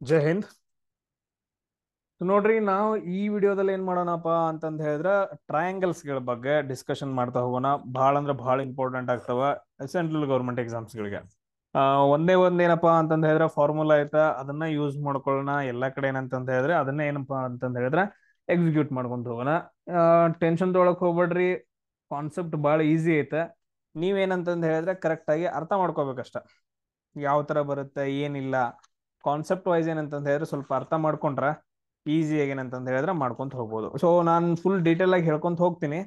ಜೈ ಹಿಂದ್. ನೋಡ್ರಿ, ನಾವು ಈ ವಿಡಿಯೋದಲ್ಲಿ ಏನ್ ಮಾಡೋಣಪ್ಪ ಅಂತಂದ ಹೇಳಿದ್ರ ಟ್ರಯಾಂಗಲ್ಸ್ ಗಳ ಬಗ್ಗೆ ಡಿಸ್ಕಷನ್ ಮಾಡ್ತಾ ಹೋಗೋಣ. ಬಹಳ ಅಂದ್ರೆ ಬಹಳ ಇಂಪಾರ್ಟೆಂಟ್ ಆಗ್ತಾವ ಸೆಂಟ್ರಲ್ ಗೌರ್ಮೆಂಟ್ ಎಕ್ಸಾಮ್ಸ್ ಗಳಿಗೆ. ಒಂದೇನಪ್ಪಾ ಅಂತಂದ ಹೇಳಿದ್ರೆ ಫಾರ್ಮುಲಾ ಐತಾ, ಅದನ್ನ ಯೂಸ್ ಮಾಡ್ಕೊಳ್ಳೋಣ ಎಲ್ಲಾ ಕಡೆ. ಏನಂತಂದ ಹೇಳಿದ್ರೆ ಅದನ್ನ ಏನಪ್ಪಾ ಅಂತಂದ ಹೇಳಿದ್ರೆ ಎಕ್ಸಿಕ್ಯೂಟ್ ಮಾಡ್ಕೊಂತ ಹೋಗೋಣ. ಟೆನ್ಷನ್ ತೊಗೊಳಕ್ ಹೋಗ್ಬೇಡ್ರಿ, ಕಾನ್ಸೆಪ್ಟ್ ಬಹಳ ಈಸಿ ಐತೆ. ನೀವೇನಂತಂದ ಹೇಳಿದ್ರೆ ಕರೆಕ್ಟ್ ಆಗಿ ಅರ್ಥ ಮಾಡ್ಕೋಬೇಕಷ್ಟ, ಯಾವ ತರ ಬರುತ್ತೆ ಏನಿಲ್ಲ. ಕಾನ್ಸೆಪ್ಟ್ ವೈಸ್ ಏನಂತಂದ ಹೇಳಿದ್ರೆ ಸ್ವಲ್ಪ ಅರ್ಥ ಮಾಡ್ಕೊಂಡ್ರ ಈಸಿಯಾಗಿ ಏನಂತಂದ ಹೇಳಿದ್ರೆ ಮಾಡ್ಕೊಂತ ಹೋಗ್ಬೋದು. ಸೊ ನಾನು ಫುಲ್ ಡೀಟೇಲ್ ಆಗಿ ಹೇಳ್ಕೊಂತ ಹೋಗ್ತೀನಿ,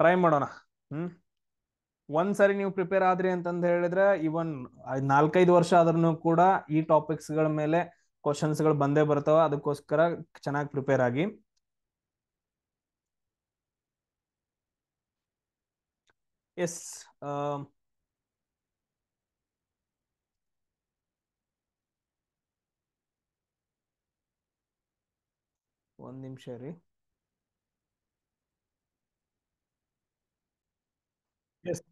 ಟ್ರೈ ಮಾಡೋಣ. ಹ್ಮ್ ಒಂದ್ಸರಿ ನೀವು ಪ್ರಿಪೇರ್ ಆದ್ರಿ ಅಂತಂದ ಹೇಳಿದ್ರೆ ಇವನ್ 4-5 ವರ್ಷ ಆದ್ರೂ ಕೂಡ ಈ ಟಾಪಿಕ್ಸ್ ಗಳ ಮೇಲೆ ಕ್ವಶನ್ಸ್ ಗಳು ಬಂದೇ ಬರ್ತಾವ. ಅದಕ್ಕೋಸ್ಕರ ಚೆನ್ನಾಗಿ ಪ್ರಿಪೇರ್ ಆಗಿ. ಎಸ್, ಒಂದ್ ನಿಮಿಷ ರೀ. ಎಸ್,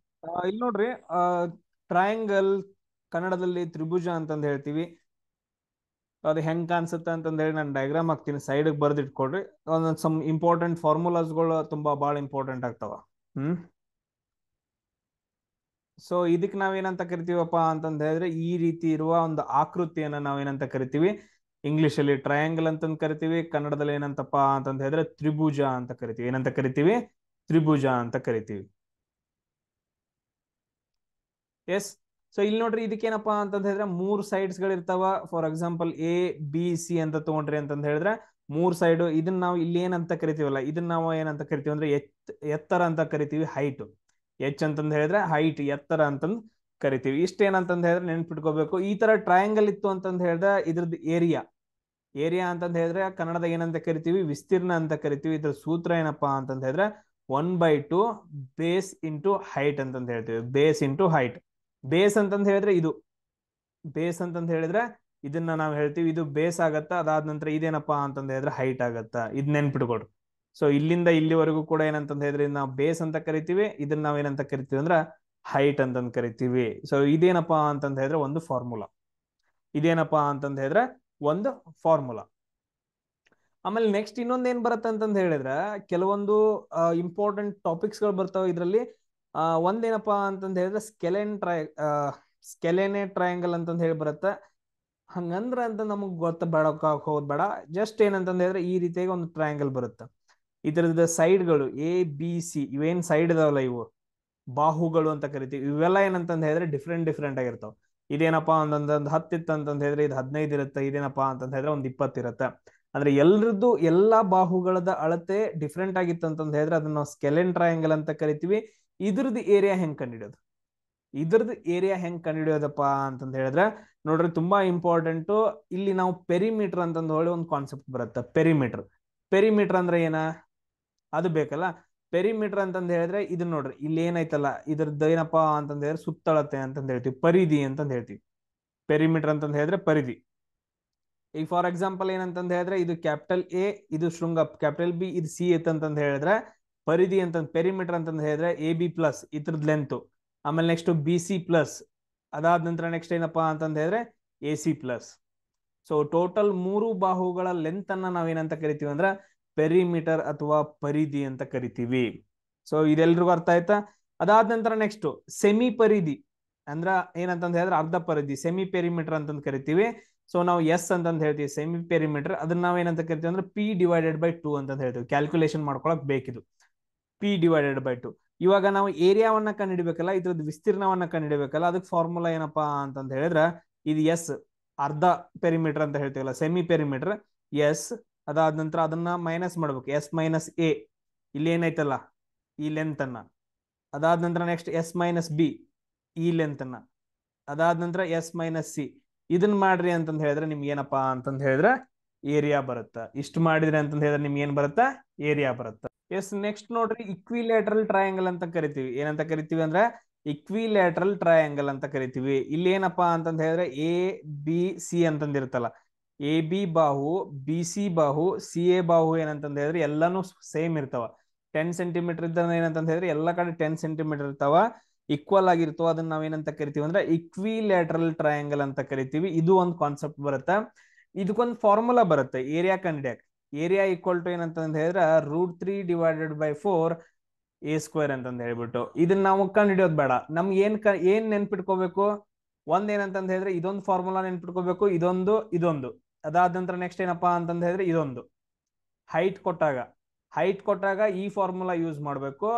ಇಲ್ಲಿ ನೋಡ್ರಿ, ಟ್ರಯಾಂಗಲ್ ಕನ್ನಡದಲ್ಲಿ ತ್ರಿಭುಜ ಅಂತಂದ್ ಹೇಳ್ತೀವಿ. ಅದು ಹೆಂಗ್ ಕಾಣಿಸುತ್ತೆ ಅಂತಂದ ಹೇಳಿ ನಾನು ಡಯಾಗ್ರಾಮ್ ಹಾಕ್ತೀನಿ, ಸೈಡ್ ಬರ್ದ್ ಇಟ್ಕೊಡ್ರಿ. ಒಂದೊಂದ್ ಸಮ್ ಇಂಪಾರ್ಟೆಂಟ್ ಫಾರ್ಮುಲಾಸ್ಗಳು ತುಂಬಾ ಬಹಳ ಇಂಪಾರ್ಟೆಂಟ್ ಆಗ್ತಾವ. ಹ್ಮ್ ಸೊ ಇದಕ್ ನಾವೇನಂತ ಕರಿತೀವಪ್ಪ ಅಂತಂದ ಹೇಳಿದ್ರೆ, ಈ ರೀತಿ ಇರುವ ಒಂದು ಆಕೃತಿಯನ್ನ ನಾವೇನಂತ ಕರಿತೀವಿ, ಇಂಗ್ಲಿಷ್ ಅಲ್ಲಿ ಟ್ರಯಾಂಗಲ್ ಅಂತಂದ್ ಕರಿತೀವಿ. ಕನ್ನಡದಲ್ಲಿ ಏನಂತಪ್ಪ ಅಂತಂದ ಹೇಳಿದ್ರೆ ತ್ರಿಭುಜ ಅಂತ ಕರಿತೀವಿ. ಏನಂತ ಕರಿತೀವಿ? ತ್ರಿಭುಜ ಅಂತ ಕರಿತೀವಿ. ಎಸ್, ಸೊ ಇಲ್ಲಿ ನೋಡ್ರಿ, ಇದಕ್ಕೇನಪ್ಪಾ ಅಂತಂದ ಹೇಳಿದ್ರೆ 3 ಸೈಡ್ಸ್ ಗಳು ಇರ್ತಾವ. For example A B C ಅಂತ ತಗೊಂಡ್ರಿ ಅಂತಂದ ಹೇಳಿದ್ರೆ 3 ಸೈಡ್. ಇದನ್ನ ನಾವು ಇಲ್ಲಿ ಏನಂತ ಕರಿತೀವಲ್ಲ, ಇದನ್ನ ನಾವು ಏನಂತ ಕರಿತೀವಿ ಅಂದ್ರೆ ಎತ್ತರ ಅಂತ ಕರಿತೀವಿ, ಹೈಟ್. ಎಚ್ ಅಂತಂದ ಹೇಳಿದ್ರೆ ಹೈಟ್, ಎತ್ತರ ಅಂತಂದ್ ಕರಿತೀವಿ. ಇಷ್ಟೇನಂತಂದ ಹೇಳಿದ್ರೆ ನೆನ್ಪಿಟ್ಕೋಬೇಕು. ಈ ತರ ಟ್ರಯಾಂಗಲ್ ಇತ್ತು ಅಂತಂದ ಹೇಳಿದ್ರೆ ಇದ್ರದ್ದು ಏರಿಯಾ ಅಂತಂದ ಹೇಳಿದ್ರೆ ಕನ್ನಡದಾಗ ಏನಂತ ಕರಿತೀವಿ? ವಿಸ್ತೀರ್ಣ ಅಂತ ಕರಿತೀವಿ. ಇದ್ರ ಸೂತ್ರ ಏನಪ್ಪಾ ಅಂತಂದ ಹೇಳಿದ್ರೆ 1/2 ಬೇಸ್ ಇಂಟು ಹೈಟ್ ಅಂತಂದ ಹೇಳ್ತೀವಿ. Base into height. ಬೇಸ್ ಅಂತಂದ ಹೇಳಿದ್ರೆ ಇದು ಬೇಸ್ ಅಂತಂದ ಹೇಳಿದ್ರೆ ಇದನ್ನ ನಾವು ಹೇಳ್ತೀವಿ, ಇದು ಬೇಸ್ ಆಗತ್ತ. ಅದಾದ ನಂತರ ಇದೇನಪ್ಪಾ ಅಂತಂದ ಹೇಳಿದ್ರೆ ಹೈಟ್ ಆಗತ್ತ. ಇದ್ ನೆನ್ಪಿಟ್ಕೊಡ್ರಿ. ಸೊ ಇಲ್ಲಿಂದ ಇಲ್ಲಿವರೆಗೂ ಕೂಡ ಏನಂತಂದ ಹೇಳಿದ್ರೆ ನಾವು ಬೇಸ್ ಅಂತ ಕರಿತೀವಿ, ಇದನ್ನ ನಾವ್ ಏನಂತ ಕರಿತೀವಿ ಅಂದ್ರ ಹೈಟ್ ಅಂತಂದ್ ಕರಿತೀವಿ. ಸೊ ಇದೇನಪ್ಪಾ ಅಂತಂದ ಹೇಳಿದ್ರೆ ಒಂದು ಫಾರ್ಮುಲಾ. ಇದೇನಪ್ಪಾ ಅಂತಂದ ಹೇಳಿದ್ರೆ ಒಂದು ಫಾರ್ಮುಲಾ. ಆಮೇಲೆ ನೆಕ್ಸ್ಟ್ ಇನ್ನೊಂದ್ ಏನ್ ಬರುತ್ತೆ ಅಂತಂದ ಹೇಳಿದ್ರೆ, ಕೆಲವೊಂದು ಇಂಪಾರ್ಟೆಂಟ್ ಟಾಪಿಕ್ಸ್ ಗಳು ಬರ್ತಾವ ಇದ್ರಲ್ಲಿ. ಒಂದೇನಪ್ಪಾ ಅಂತಂದ ಹೇಳಿದ್ರೆ ಸ್ಕೆಲೆನೆ ಟ್ರಯಾಂಗಲ್ ಅಂತಂದ ಹೇಳಿ ಬರುತ್ತೆ. ಹಂಗಂದ್ರ ಅಂತ ನಮಗ್ ಬೇಡ ಹೋದ್ ಬೇಡ. ಜಸ್ಟ್ ಏನಂತಂದ ಹೇಳಿದ್ರೆ ಈ ರೀತಿಯಾಗಿ ಒಂದು ಟ್ರಯಾಂಗಲ್ ಬರುತ್ತೆ. ಇದರದ ಸೈಡ್ಗಳು A B C, ಇವೇನ್ ಸೈಡ್ ಇದಾವಲ್ಲ, ಇವು ಬಾಹುಗಳು ಅಂತ ಕರಿತೀವಿ. ಇವೆಲ್ಲ ಏನಂತಂದ ಹೇಳಿದ್ರೆ ಡಿಫ್ರೆಂಟ್ ಆಗಿರ್ತಾವ. ಇದೇನಪ್ಪಾ ಒಂದೊಂದ್ 10 ಇತ್ತು ಅಂತಂದ ಹೇಳಿದ್ರೆ ಇದು 15 ಇರುತ್ತೆ. ಇದೇನಪ್ಪಾ ಅಂತಂದ ಹೇಳಿದ್ರೆ ಒಂದ್ 20 ಇರುತ್ತೆ. ಅಂದ್ರೆ ಎಲ್ರದ್ದು ಎಲ್ಲಾ ಬಾಹುಗಳದ ಅಳತೆ ಡಿಫ್ರೆಂಟ್ ಆಗಿತ್ತು ಅಂತಂದ ಹೇಳಿದ್ರೆ ಅದನ್ನ ನಾವು ಸ್ಕೆಲೆನ್ ಟ್ರಯಾಂಗಲ್ ಅಂತ ಕರಿತೀವಿ. ಇದ್ರದ್ದು ಏರಿಯಾ ಹೆಂಗ್ ಕಂಡುಹಿಡಿಯೋದಪ್ಪ ಅಂತಂದ ಹೇಳಿದ್ರೆ ನೋಡ್ರಿ, ತುಂಬಾ ಇಂಪಾರ್ಟೆಂಟ್. ಇಲ್ಲಿ ನಾವು ಪೆರಿಮೀಟರ್ ಅಂತಂದ ಹೇಳಿ ಒಂದು ಕಾನ್ಸೆಪ್ಟ್ ಬರುತ್ತೆ. ಪೆರಿಮೀಟರ್ ಅಂದ್ರೆ ಏನ, ಅದು ಬೇಕಲ್ಲ. ಪೆರಿಮೀಟರ್ ಅಂತಂದ ಹೇಳಿದ್ರೆ ಇದನ್ನ ನೋಡ್ರಿ, ಇಲ್ಲಿ ಏನೈತಲ್ಲ ಇದ್ರದ್ದು ಏನಪ್ಪಾ ಅಂತಂದ ಹೇಳಿದ್ರೆ ಸುತ್ತಳತೆ ಅಂತಂದ ಹೇಳ್ತೀವಿ, ಪರಿಧಿ ಅಂತಂದ ಹೇಳ್ತೀವಿ. ಪೆರಿಮೀಟರ್ ಅಂತಂದ ಹೇಳಿದ್ರೆ ಪರಿಧಿ. ಈಗ ಫಾರ್ ಎಕ್ಸಾಂಪಲ್ ಏನಂತಂದ ಹೇಳಿದ್ರೆ ಇದು ಕ್ಯಾಪಿಟಲ್ A, ಇದು ಶೃಂಗ ಕ್ಯಾಪಿಟಲ್ B, ಇದು C ಅಂತಂದ ಹೇಳಿದ್ರೆ ಪರಿಧಿ ಅಂತಂದ್ ಪೆರಿಮೀಟರ್ ಅಂತಂದ ಹೇಳಿದ್ರೆ AB+ ಇದ್ರದ್ ಲೆಂತ್. ಆಮೇಲೆ ನೆಕ್ಸ್ಟ್ BC+, ಅದಾದ ನಂತರ ನೆಕ್ಸ್ಟ್ ಏನಪ್ಪಾ ಅಂತಂದ ಹೇಳಿದ್ರೆ AC+. ಸೊ ಟೋಟಲ್ 3 ಬಾಹುಗಳ ಲೆಂತ್ ಅನ್ನ ನಾವೇನಂತ ಕರಿತೀವಿ ಅಂದ್ರ ಪೆರಿಮೀಟರ್ ಅಥವಾ ಪರಿಧಿ ಅಂತ ಕರಿತೀವಿ. ಸೊ ಇದೆಲ್ರಿಗೂ ಅರ್ಥ ಆಯ್ತಾ? ಅದಾದ ನಂತರ ನೆಕ್ಸ್ಟ್ ಸೆಮಿ ಪರಿಧಿ ಅಂದ್ರ ಏನಂತಂದ ಹೇಳಿದ್ರೆ ಅರ್ಧ ಪರಿಧಿ, ಸೆಮಿ ಪೆರಿಮೀಟರ್ ಅಂತಂದ್ ಕರಿತೀವಿ. ಸೊ ನಾವು ಎಸ್ ಅಂತಂದ್ ಹೇಳ್ತೀವಿ ಸೆಮಿ ಪೆರಿಮೀಟರ್. ಅದನ್ನ ನಾವ್ ಏನಂತ ಕರಿತೀವಿ ಅಂದ್ರೆ P/2 ಅಂತಂದ್ ಹೇಳ್ತೀವಿ. ಕ್ಯಾಲ್ಕುಲೇಷನ್ ಮಾಡ್ಕೊಳಕ್ ಬೇಕಿದು, P/2. ಇವಾಗ ನಾವು ಏರಿಯಾವನ್ನ ಕಂಡುಹಿಡಬೇಕಲ್ಲ, ಇದ್ರದ್ದು ವಿಸ್ತೀರ್ಣವನ್ನ ಕಂಡುಹಿಡಬೇಕಲ್ಲ, ಅದಕ್ಕೆ ಫಾರ್ಮುಲಾ ಏನಪ್ಪಾ ಅಂತಂದ ಹೇಳಿದ್ರೆ ಇದು ಎಸ್, ಅರ್ಧ ಪೆರಿಮೀಟರ್ ಅಂತ ಹೇಳ್ತೀವಲ್ಲ, ಸೆಮಿ ಪೆರಿಮೀಟರ್ ಎಸ್. ಅದಾದ ನಂತರ ಅದನ್ನ ಮೈನಸ್ ಮಾಡ್ಬೇಕು, S - A. ಇಲ್ಲಿ ಏನೈತಲ್ಲ ಈ ಲೆಂತ್ ಅನ್ನ. ಅದಾದ ನಂತರ ನೆಕ್ಸ್ಟ್ S - B, ಈ ಲೆಂತ್ ಅನ್ನ. ಅದಾದ ನಂತರ S - C. ಇದನ್ನ ಮಾಡ್ರಿ ಅಂತಂದ ಹೇಳಿದ್ರೆ ನಿಮ್ಗೆ ಏನಪ್ಪಾ ಅಂತಂದ ಹೇಳಿದ್ರೆ ಏರಿಯಾ ಬರುತ್ತ. ಇಷ್ಟು ಮಾಡಿದ್ರಿ ಅಂತಂದ ಹೇಳಿದ್ರೆ ನಿಮ್ಗೆ ಏನ್ ಬರುತ್ತ? ಏರಿಯಾ ಬರುತ್ತ. ಎಸ್, ನೆಕ್ಸ್ಟ್ ನೋಡ್ರಿ, ಇಕ್ವಿಲ್ಯಾಟ್ರಲ್ ಟ್ರಯಾಂಗಲ್ ಅಂತ ಕರಿತೀವಿ. ಏನಂತ ಕರಿತೀವಿ ಅಂದ್ರೆ ಇಕ್ವಿಲ್ಯಾಟ್ರಲ್ ಟ್ರಯಾಂಗಲ್ ಅಂತ ಕರಿತೀವಿ. ಇಲ್ಲಿ ಏನಪ್ಪಾ ಅಂತಂದ ಹೇಳಿದ್ರೆ ABC ಅಂತಂದಿರುತ್ತಲ್ಲ, AB ಬಾಹು, BC ಬಾಹು, CA ಬಾಹು ಏನಂತಂದ ಹೇಳಿದ್ರೆ ಎಲ್ಲಾನು ಸೇಮ್ ಇರ್ತಾವ. 10 ಸೆಂಟಿಮೀಟರ್ ಇದ್ದ ಏನಂತಂದ ಹೇಳಿದ್ರೆ ಎಲ್ಲಾ ಕಡೆ 10 ಸೆಂಟಿಮೀಟರ್ ಇರ್ತಾವ, ಈಕ್ವಲ್ ಆಗಿರ್ತಾವ. ಅದನ್ನ ನಾವೇನಂತ ಕರಿತೀವಿ ಅಂದ್ರೆ ಇಕ್ವಿಲ್ಯಾಟ್ರಲ್ ಟ್ರಯಾಂಗಲ್ ಅಂತ ಕರಿತೀವಿ. ಇದು ಒಂದು ಕಾನ್ಸೆಪ್ಟ್ ಬರುತ್ತೆ. ಇದಕ್ಕೊಂದು ಫಾರ್ಮುಲಾ ಬರುತ್ತೆ ಏರಿಯಾ ಕಂಡಿಡಿಯಕ್. ಏರಿಯಾ ಈಕ್ವಲ್ ಟು ಏನಂತಂದ್ ಹೇಳಿದ್ರೆ √3/4 a² ಅಂತಂದ್ ಹೇಳ್ಬಿಟ್ಟು ಇದನ್ನ ನಾವು ಕಂಡಿಡಿಯೋದು ಬೇಡ. ನಮ್ಗೆ ಏನ್ ನೆನ್ಪಿಟ್ಕೋಬೇಕು, ಒಂದ್ ಏನಂತಂದ್ ಹೇಳಿದ್ರೆ ಇದೊಂದು ಫಾರ್ಮುಲಾ ನೆನ್ಪಿಟ್ಕೋಬೇಕು, ಇದೊಂದು ಅದಾದ ನಂತರ ನೆಕ್ಸ್ಟ್ ಏನಪ್ಪಾ ಅಂತಂದ್ ಹೇಳಿದ್ರೆ ಇದೊಂದು ಹೈಟ್ ಕೊಟ್ಟಾಗ ಈ ಫಾರ್ಮುಲಾ ಯೂಸ್ ಮಾಡ್ಬೇಕು.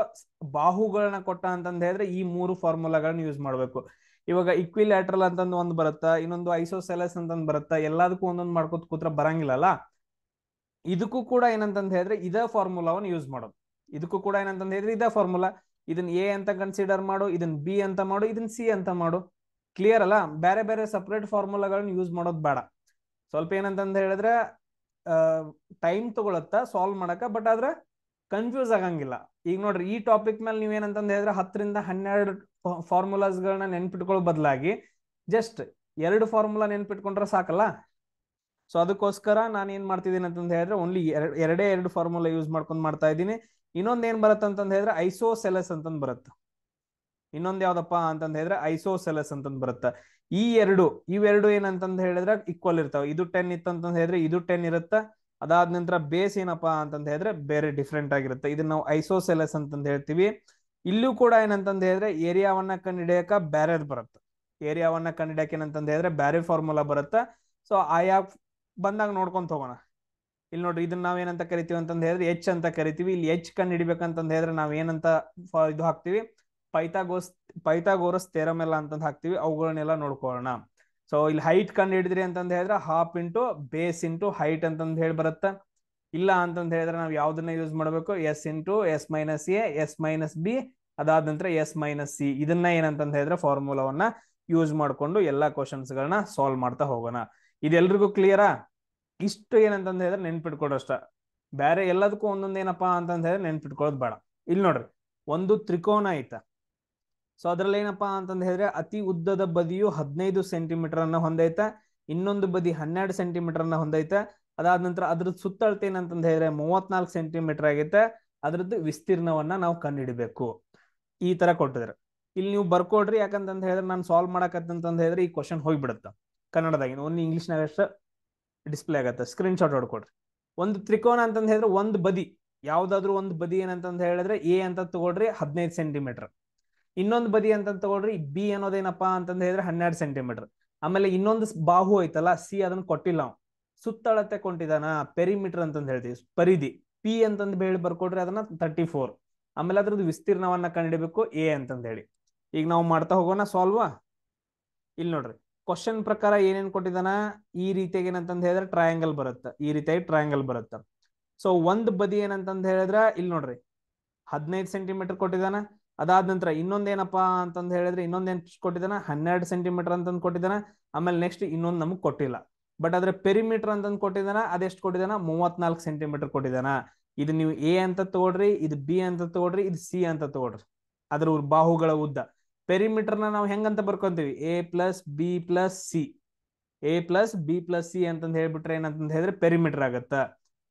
ಬಾಹುಗಳನ್ನ ಕೊಟ್ಟ ಅಂತಂದ್ ಹೇಳಿದ್ರೆ ಈ 3 ಫಾರ್ಮುಲಾಗಳನ್ನ ಯೂಸ್ ಮಾಡ್ಬೇಕು. ಇವಾಗ ಇಕ್ವಿಲ್ಯಾಟ್ರಲ್ ಅಂತಂದು ಒಂದ್ ಬರುತ್ತಾ, ಇನ್ನೊಂದು ಐಸೋಸೆಲಸ್ ಅಂತಂದ್ ಬರುತ್ತಾ, ಎಲ್ಲದಕ್ಕೂ ಒಂದೊಂದು ಮಾಡ್ಕೋತ ಕೂತ್ರ ಬರಂಗಿಲ್ಲಲ್ಲ. ಇದಕ್ಕೂ ಕೂಡ ಏನಂತಂದ್ ಹೇಳಿದ್ರೆ ಇದೇ ಫಾರ್ಮುಲಾವನ್ನು ಯೂಸ್ ಮಾಡೋದು. ಇದಕ್ಕೂ ಕೂಡ ಏನಂತಂದ್ ಹೇಳಿದ್ರೆ ಇದೇ ಫಾರ್ಮುಲಾ. ಇದನ್ನ ಎ ಅಂತ ಕನ್ಸಿಡರ್ ಮಾಡು, ಇದನ್ನ ಬಿ ಅಂತ ಮಾಡು, ಇದನ್ನ ಸಿ ಅಂತ ಮಾಡು. ಕ್ಲಿಯರ್ ಅಲ್ಲ? ಬೇರೆ ಬೇರೆ ಸಪರೇಟ್ ಫಾರ್ಮುಲಾಗಳನ್ನ ಯೂಸ್ ಮಾಡೋದು ಬೇಡ. ಸ್ವಲ್ಪ ಏನಂತಂದ್ ಹೇಳಿದ್ರೆ ಟೈಮ್ ತಗೊಳತ್ತಾ ಸಾಲ್ವ್ ಮಾಡಕ, ಬಟ್ ಆದ್ರೆ ಕನ್ಫ್ಯೂಸ್ ಆಗಂಗಿಲ್ಲ. ಈಗ ನೋಡ್ರಿ, ಈ ಟಾಪಿಕ್ ಮೇಲೆ ನೀವೇನಂತಂದ್ ಹೇಳಿದ್ರೆ 10-12 ಫಾರ್ಮುಲಾಸ್ಗಳನ್ನ ನೆನ್ಪಿಟ್ಕೊಳ್ಳೋ ಬದಲಾಗಿ ಜಸ್ಟ್ 2 ಫಾರ್ಮುಲಾ ನೆನ್ಪಿಟ್ಕೊಂಡ್ರೆ ಸಾಕಲ್ಲ. ಸೊ ಅದಕ್ಕೋಸ್ಕರ ನಾನು ಏನ್ ಮಾಡ್ತಿದ್ದೀನಿ ಅಂತಂದ್ ಹೇಳಿದ್ರೆ ಓನ್ಲಿ ಎರಡೇ 2 ಫಾರ್ಮುಲಾ ಯೂಸ್ ಮಾಡ್ಕೊಂಡ್ ಮಾಡ್ತಾ ಇದ್ದೀನಿ. ಇನ್ನೊಂದ್ ಏನ್ ಬರುತ್ತೆ ಅಂತಂದ್ ಹೇಳಿದ್ರೆ ಐಸೋಸೆಲಸ್ ಬರುತ್ತೆ. ಇನ್ನೊಂದ್ ಯಾವ್ದಪ್ಪ ಅಂತಂದ್ ಹೇಳಿದ್ರೆ ಐಸೋಸೆಲಸ್ ಅಂತಂದ್ ಬರುತ್ತೆ. ಇವೆರಡು ಏನಂತಂದ್ ಹೇಳಿದ್ರೆ ಈಕ್ವಲ್ ಇರ್ತಾವ. ಇದು 10 ಇತ್ತಂತಂದ್ ಹೇಳಿದ್ರೆ ಇದು 10 ಇರುತ್ತೆ. ಅದಾದ ನಂತರ ಬೇಸ್ ಏನಪ್ಪಾ ಅಂತಂದ್ ಹೇಳಿದ್ರೆ ಬೇರೆ ಡಿಫ್ರೆಂಟ್ ಆಗಿರುತ್ತೆ. ಇದನ್ನ ನಾವು ಐಸೋಸೆಲಸ್ ಅಂತಂದ್ ಹೇಳ್ತೀವಿ. ಇಲ್ಲೂ ಕೂಡ ಏನಂತಂದ್ ಹೇಳಿದ್ರೆ ಏರಿಯಾವನ್ನ ಕಂಡುಹಿಡಿಯಕ ಬ್ಯಾರೆದ್ ಬರುತ್ತೆ. ಏರಿಯಾವನ್ನ ಕಂಡುಹಿಡಿಯಕ ಏನಂತಂದ್ ಹೇಳಿದ್ರೆ ಬ್ಯಾರೆ ಫಾರ್ಮುಲಾ ಬರುತ್ತೆ. ಸೊ ಆಯಾ ಬಂದಾಗ ನೋಡ್ಕೊಂತ ಹೋಗೋಣ. ಇಲ್ಲಿ ನೋಡ್ರಿ, ಇದನ್ನ ನಾವ್ ಏನಂತ ಕರಿತೀವಿ ಅಂತಂದ್ ಹೇಳಿದ್ರೆ ಎಚ್ ಅಂತ ಕರಿತೀವಿ. ಇಲ್ಲಿ ಎಚ್ ಕಂಡು ಹಿಡಿಬೇಕಂತಂದ್ ಹೇಳಿದ್ರೆ ನಾವ್ ಏನಂತ ಇದು ಹಾಕ್ತಿವಿ, ಪೈಥಾಗೋರಸ್ ಥಿಯರಮ್ ಎಲ್ಲ ಅಂತಂದ್ ಹಾಕ್ತಿವಿ. ಅವುಗಳನ್ನೆಲ್ಲ ನೋಡ್ಕೊಳ್ಳೋಣ. ಸೊ ಇಲ್ಲಿ ಹೈಟ್ ಕಂಡು ಹಿಡಿದ್ರಿ ಅಂತಂದ್ ಹೇಳಿದ್ರೆ half into base into height ಅಂತಂದ್ ಹೇಳಿ ಬರುತ್ತೆ. ಇಲ್ಲ ಅಂತಂದ್ ಹೇಳಿದ್ರೆ ನಾವು ಯಾವ್ದನ್ನ ಯೂಸ್ ಮಾಡ್ಬೇಕು, ಎಸ್ ಇಂಟು S-A, S-B, ಅದಾದ ನಂತರ S-C. ಇದನ್ನ ಏನಂತಂದ್ ಹೇಳಿದ್ರೆ ಫಾರ್ಮುಲಾವನ್ನ ಯೂಸ್ ಮಾಡ್ಕೊಂಡು ಎಲ್ಲಾ ಕ್ವಶನ್ಸ್ ಗಳನ್ನ ಸಾಲ್ವ್ ಮಾಡ್ತಾ ಹೋಗೋಣ. ಇದೆಲ್ರಿಗೂ ಕ್ಲಿಯರಾ? ಇಷ್ಟು ಏನಂತಂದ್ ಹೇಳಿದ್ರೆ ನೆನ್ಪಿಟ್ಕೊಡೋಷ್ಟ. ಬೇರೆ ಎಲ್ಲದಕ್ಕೂ ಒಂದೊಂದ್ ಏನಪ್ಪಾ ಅಂತಂದ್ ಹೇಳಿದ್ರೆ ನೆನ್ಪಿಟ್ಕೊಳ್ಳೋದು ಬೇಡ. ಇಲ್ಲಿ ನೋಡ್ರಿ, ಒಂದು ತ್ರಿಕೋನ ಐತ. ಸೊ ಅದ್ರಲ್ಲಿ ಏನಪ್ಪಾ ಅಂತಂದ್ ಹೇಳಿದ್ರೆ ಅತಿ ಉದ್ದದ ಬದಿಯು 15 ಸೆಂಟಿಮೀಟರ್ ಅನ್ನ ಹೊಂದೈತೆ, ಇನ್ನೊಂದು ಬದಿ 12 ಸೆಂಟಿಮೀಟರ್ ಅನ್ನ ಹೊಂದೈತೆ. ಅದಾದ ನಂತರ ಅದ್ರದ್ದು ಸುತ್ತಳತೆ ಏನಂತಂದ್ ಹೇಳಿದ್ರೆ 34 ಸೆಂಟಿಮೀಟರ್ ಆಗೈತೆ. ಅದ್ರದ್ದು ವಿಸ್ತೀರ್ಣವನ್ನ ನಾವು ಕಂಡುಹಿಡಬೇಕು. ಈ ತರ ಕೊಟ್ಟಿದ್ರೆ ಇಲ್ಲಿ ನೀವು ಬರ್ಕೊಡ್ರಿ. ಯಾಕಂತಂದ್ ಹೇಳಿದ್ರೆ ನಾನು ಸಾಲ್ವ್ ಮಾಡಕತ್ತಂತಂದ್ ಹೇಳಿದ್ರೆ ಈ ಕ್ವಶನ್ ಹೋಗ್ಬಿಡುತ್ತೆ ಕನ್ನಡದಾಗಿನ, ಓನ್ಲಿ ಇಂಗ್ಲಿಷ್ನಾಗ ಅಷ್ಟ ಡಿಸ್ಪ್ಲೇ ಆಗತ್ತೆ. ಸ್ಕ್ರೀನ್ ಶಾಟ್ ಹೊಡ್ಕೊಡ್ರಿ. ಒಂದು ತ್ರಿಕೋನ ಅಂತಂದ್ ಹೇಳಿದ್ರೆ ಒಂದು ಬದಿ, ಯಾವ್ದಾದ್ರು ಒಂದು ಬದಿ ಏನಂತಂದ್ ಹೇಳಿದ್ರೆ ಎ ಅಂತ ತಗೊಳ್ರಿ 15 ಸೆಂಟಿಮೀಟರ್. ಇನ್ನೊಂದು ಬದಿ ಅಂತ ತಗೊಳ್ರಿ ಬಿ ಅನ್ನೋದೇನಪ್ಪಾ ಅಂತಂದ್ ಹೇಳಿದ್ರೆ 12 ಸೆಂಟಿಮೀಟರ್. ಆಮೇಲೆ ಇನ್ನೊಂದು ಬಾಹು ಐತಲ್ಲ ಸಿ, ಅದನ್ನ ಕೊಟ್ಟಿಲ್ಲ ನಾವು. ಸುತ್ತಳತೆ ಕೊಂಡಿದಾನ, ಪೆರಿಮೀಟರ್ ಅಂತಂದ್ ಹೇಳ್ತೀವಿ, ಪರಿಧಿ ಪಿ ಅಂತಂದ್ ಹೇಳಿ ಬರ್ಕೊಡ್ರಿ ಅದನ್ನ 34. ಆಮೇಲೆ ಅದ್ರದ್ದು ವಿಸ್ತೀರ್ಣವನ್ನ ಕಂಡುಹಿಡಬೇಕು ಎ ಅಂತಂದ್ ಹೇಳಿ. ಈಗ ನಾವು ಮಾಡ್ತಾ ಹೋಗೋಣ ಸಾಲ್ವ್. ಇಲ್ಲಿ ನೋಡ್ರಿ, ಕ್ವಶನ್ ಪ್ರಕಾರ ಏನೇನ್ ಕೊಟ್ಟಿದಾನ, ಈ ರೀತಿಯಾಗಿ ಏನಂತಂದ್ ಹೇಳಿದ್ರೆ ಟ್ರಯಾಂಗಲ್ ಬರುತ್ತೆ. ಈ ರೀತಿಯಾಗಿ ಟ್ರಯಾಂಗಲ್ ಬರುತ್ತೆ. ಸೊ ಒಂದ್ ಬದಿ ಏನಂತಂದ್ ಹೇಳಿದ್ರೆ ಇಲ್ಲಿ ನೋಡ್ರಿ 15 ಸೆಂಟಿಮೀಟರ್ ಕೊಟ್ಟಿದಾನ. ಅದಾದ ನಂತರ ಇನ್ನೊಂದ್ ಏನಪ್ಪಾ ಅಂತಂದ್ ಹೇಳಿದ್ರೆ ಇನ್ನೊಂದ್ ಏನ್ ಕೊಟ್ಟಿದಾನ, 12 ಸೆಂಟಿಮೀಟರ್ ಅಂತಂದ್ ಕೊಟ್ಟಿದಾನ. ಆಮೇಲೆ ನೆಕ್ಸ್ಟ್ ಇನ್ನೊಂದ್ ನಮಗ್ ಕೊಟ್ಟಿಲ್ಲ. ಬಟ್ ಅದ್ರ ಪೆರಿಮೀಟರ್ ಅಂತಂದ್ ಕೊಟ್ಟಿದಾನ. ಅದೆಷ್ಟು ಕೊಟ್ಟಿದಾನ, 34 ಸೆಂಟಿಮೀಟರ್ ಕೊಟ್ಟಿದಾನ. ಇದು ನೀವು ಎ ಅಂತ ತಗೊಳ್ರಿ, ಇದು ಬಿ ಅಂತ ತಗೊಳ್ರಿ, ಇದು ಸಿ ಅಂತ ತಗೊಳ್ರಿ. ಅದ್ರ ಬಾಹುಗಳ ಉದ್ದ. ಪೆರಿಮೀಟರ್ನ ನಾವು ಹೆಂಗಂತ ಬರ್ಕೊಂತೀವಿ, A+B+C. A+B+C ಅಂತಂದ್ ಹೇಳ್ಬಿಟ್ರೆ ಏನಂತಂದ್ ಹೇಳಿದ್ರೆ ಪೆರಿಮೀಟರ್ ಆಗತ್ತ.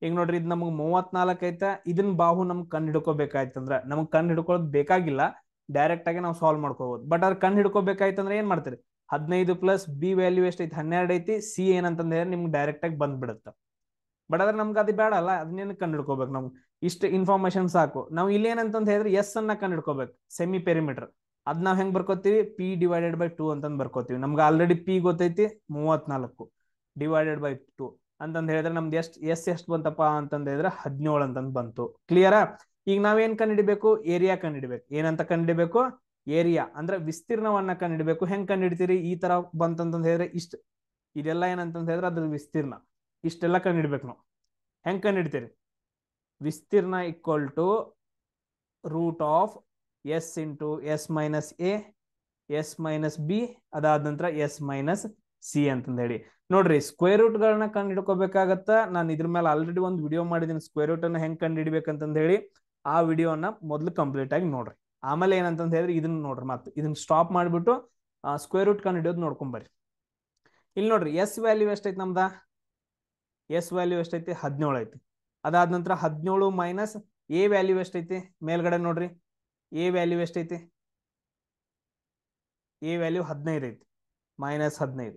ಈಗ ನೋಡ್ರಿ, ಇದು ನಮಗ್ 34 ಐತೆ. ಇದನ್ನ ಬಾಹು ನಮ್ಗೆ ಕಂಡು ಹಿಡ್ಕೋಬೇಕಾಯ್ತಂದ್ರ ನಮಗ್ ಕಂಡು ಹಿಡ್ಕೊಳ್ಳೋದು ಬೇಕಾಗಿಲ್ಲ, ಡೈರೆಕ್ಟ್ ಆಗಿ ನಾವು ಸಾಲ್ವ್ ಮಾಡ್ಕೋಬಹುದು. ಬಟ್ ಅದ್ರ ಕಂಡು ಹಿಡ್ಕೋಬೇಕಾಯ್ತಂದ್ರೆ ಏನ್ ಮಾಡ್ತೀರಿ, 15 ಪ್ಲಸ್ ಬಿ ವ್ಯಾಲ್ಯೂ ಎಷ್ಟೈತಿ, 12 ಐತಿ. ಸಿ ಏನಂತಂದ್ ಹೇಳಿದ್ರೆ ನಿಮ್ಗೆ ಡೈರೆಕ್ಟ್ ಆಗಿ ಬಂದ್ಬಿಡುತ್ತೆ. ಬಟ್ ಆದ್ರೆ ನಮ್ಗೆ ಅದು ಬೇಡ ಅಲ್ಲ, ಅದನ್ನೇನು ಕಂಡು ಹಿಡ್ಕೋಬೇಕು. ನಮ್ಗೆ ಇಷ್ಟು ಇನ್ಫಾರ್ಮೇಶನ್ ಸಾಕು. ನಾವು ಇಲ್ಲಿ ಏನಂತಂದ್ ಹೇಳಿದ್ರೆ ಎಸ್ ಅನ್ನ ಕಂಡು ಹಿಡ್ಕೋಬೇಕು, ಸೆಮಿ ಪೆರಿಮೀಟರ್. ಅದ್ ನಾವ್ ಹೆಂಗ್ ಬರ್ಕೋತೀವಿ, P/2 ಅಂತಂದ್ ಬರ್ಕೋತೀವಿ. ನಮ್ಗೆ ಆಲ್ರೆಡಿ ಪಿ ಗೊತ್ತೈತಿ, 34 / 2 ಅಂತಂದ್ ಹೇಳಿದ್ರೆ ನಮ್ದು ಎಷ್ಟು ಬಂತಪ್ಪ ಅಂತಂದ್ ಹೇಳಿದ್ರೆ 17 ಅಂತಂದ್ ಬಂತು. ಕ್ಲಿಯರಾ? ಈಗ ನಾವೇನ್ ಕಂಡುಹಿಡಿಬೇಕು, ಏರಿಯಾ ಕಂಡುಹಿಡಿಬೇಕು. ಏನಂತ ಕಂಡುಹಿಡಿಬೇಕು, ಏರಿಯಾ ಅಂದ್ರೆ ವಿಸ್ತೀರ್ಣವನ್ನ ಕಂಡುಹಿಡಿಬೇಕು. ಹೆಂಗ್ ಕಂಡುಹಿಡ್ತೀರಿ, ಈ ತರ ಬಂತಂತಂದ್ ಹೇಳಿದ್ರೆ ಇದೆಲ್ಲ ಏನಂತಂದ್ ಹೇಳಿದ್ರೆ ಅದ್ರ ವಿಸ್ತೀರ್ಣ. ಇಷ್ಟೆಲ್ಲ ಕಂಡುಹಿಡ್ಬೇಕು ನಾವು. ಹೆಂಗ್ ಕಂಡುಹಿಡ್ತೀರಿ, ವಿಸ್ತೀರ್ಣ equal to √S into S-A, S-B, ಅದಾದ ನಂತರ S-C ಅಂತಂದ್ ಹೇಳಿ. ನೋಡ್ರಿ, ಸ್ಕ್ವೇರ್ ರೂಟ್ ಗಳನ್ನ ಕಂಡು ಹಿಡ್ಕೋಬೇಕಾಗತ್ತ. ನಾನು ಇದ್ರ ಮೇಲೆ ಆಲ್ರೆಡಿ ಒಂದು ವಿಡಿಯೋ ಮಾಡಿದೀನಿ, ಸ್ಕ್ವೇರ್ ರೂಟ್ ಅನ್ನ ಹೆಂಗ್ ಕಂಡು ಹಿಡಿಬೇಕಂತಂದ್ ಹೇಳಿ. ಆ ವಿಡಿಯೋನ ಮೊದ್ಲು ಕಂಪ್ಲೀಟ್ ಆಗಿ ನೋಡ್ರಿ. ಆಮೇಲೆ ಏನಂತಂದ್ ಹೇಳಿದ್ರೆ ಇದನ್ನ ನೋಡ್ರಿ, ಮತ್ತೆ ಇದನ್ನ ಸ್ಟಾಪ್ ಮಾಡ್ಬಿಟ್ಟು ಸ್ಕ್ವೇರ್ ರೂಟ್ ಕಂಡು ಹಿಡಿಯೋದು ನೋಡ್ಕೊಂಬರ್ರಿ. ಇಲ್ಲಿ ನೋಡ್ರಿ, ಎಸ್ ವ್ಯಾಲ್ಯೂ ಎಷ್ಟೈತಿ ನಮ್ದ, ಎಸ್ ವ್ಯಾಲ್ಯೂ ಎಷ್ಟೈತಿ, 17 ಐತಿ. ಅದಾದ ನಂತರ 17 ಮೈನಸ್ ಎ ವ್ಯಾಲ್ಯೂ ಎಷ್ಟೈತಿ, ಮೇಲ್ಗಡೆ ನೋಡ್ರಿ, ಎ ವ್ಯಾಲ್ಯೂ ಎಷ್ಟೈತಿ, ಎ ವ್ಯಾಲ್ಯೂ 15 ಐತಿ, -15.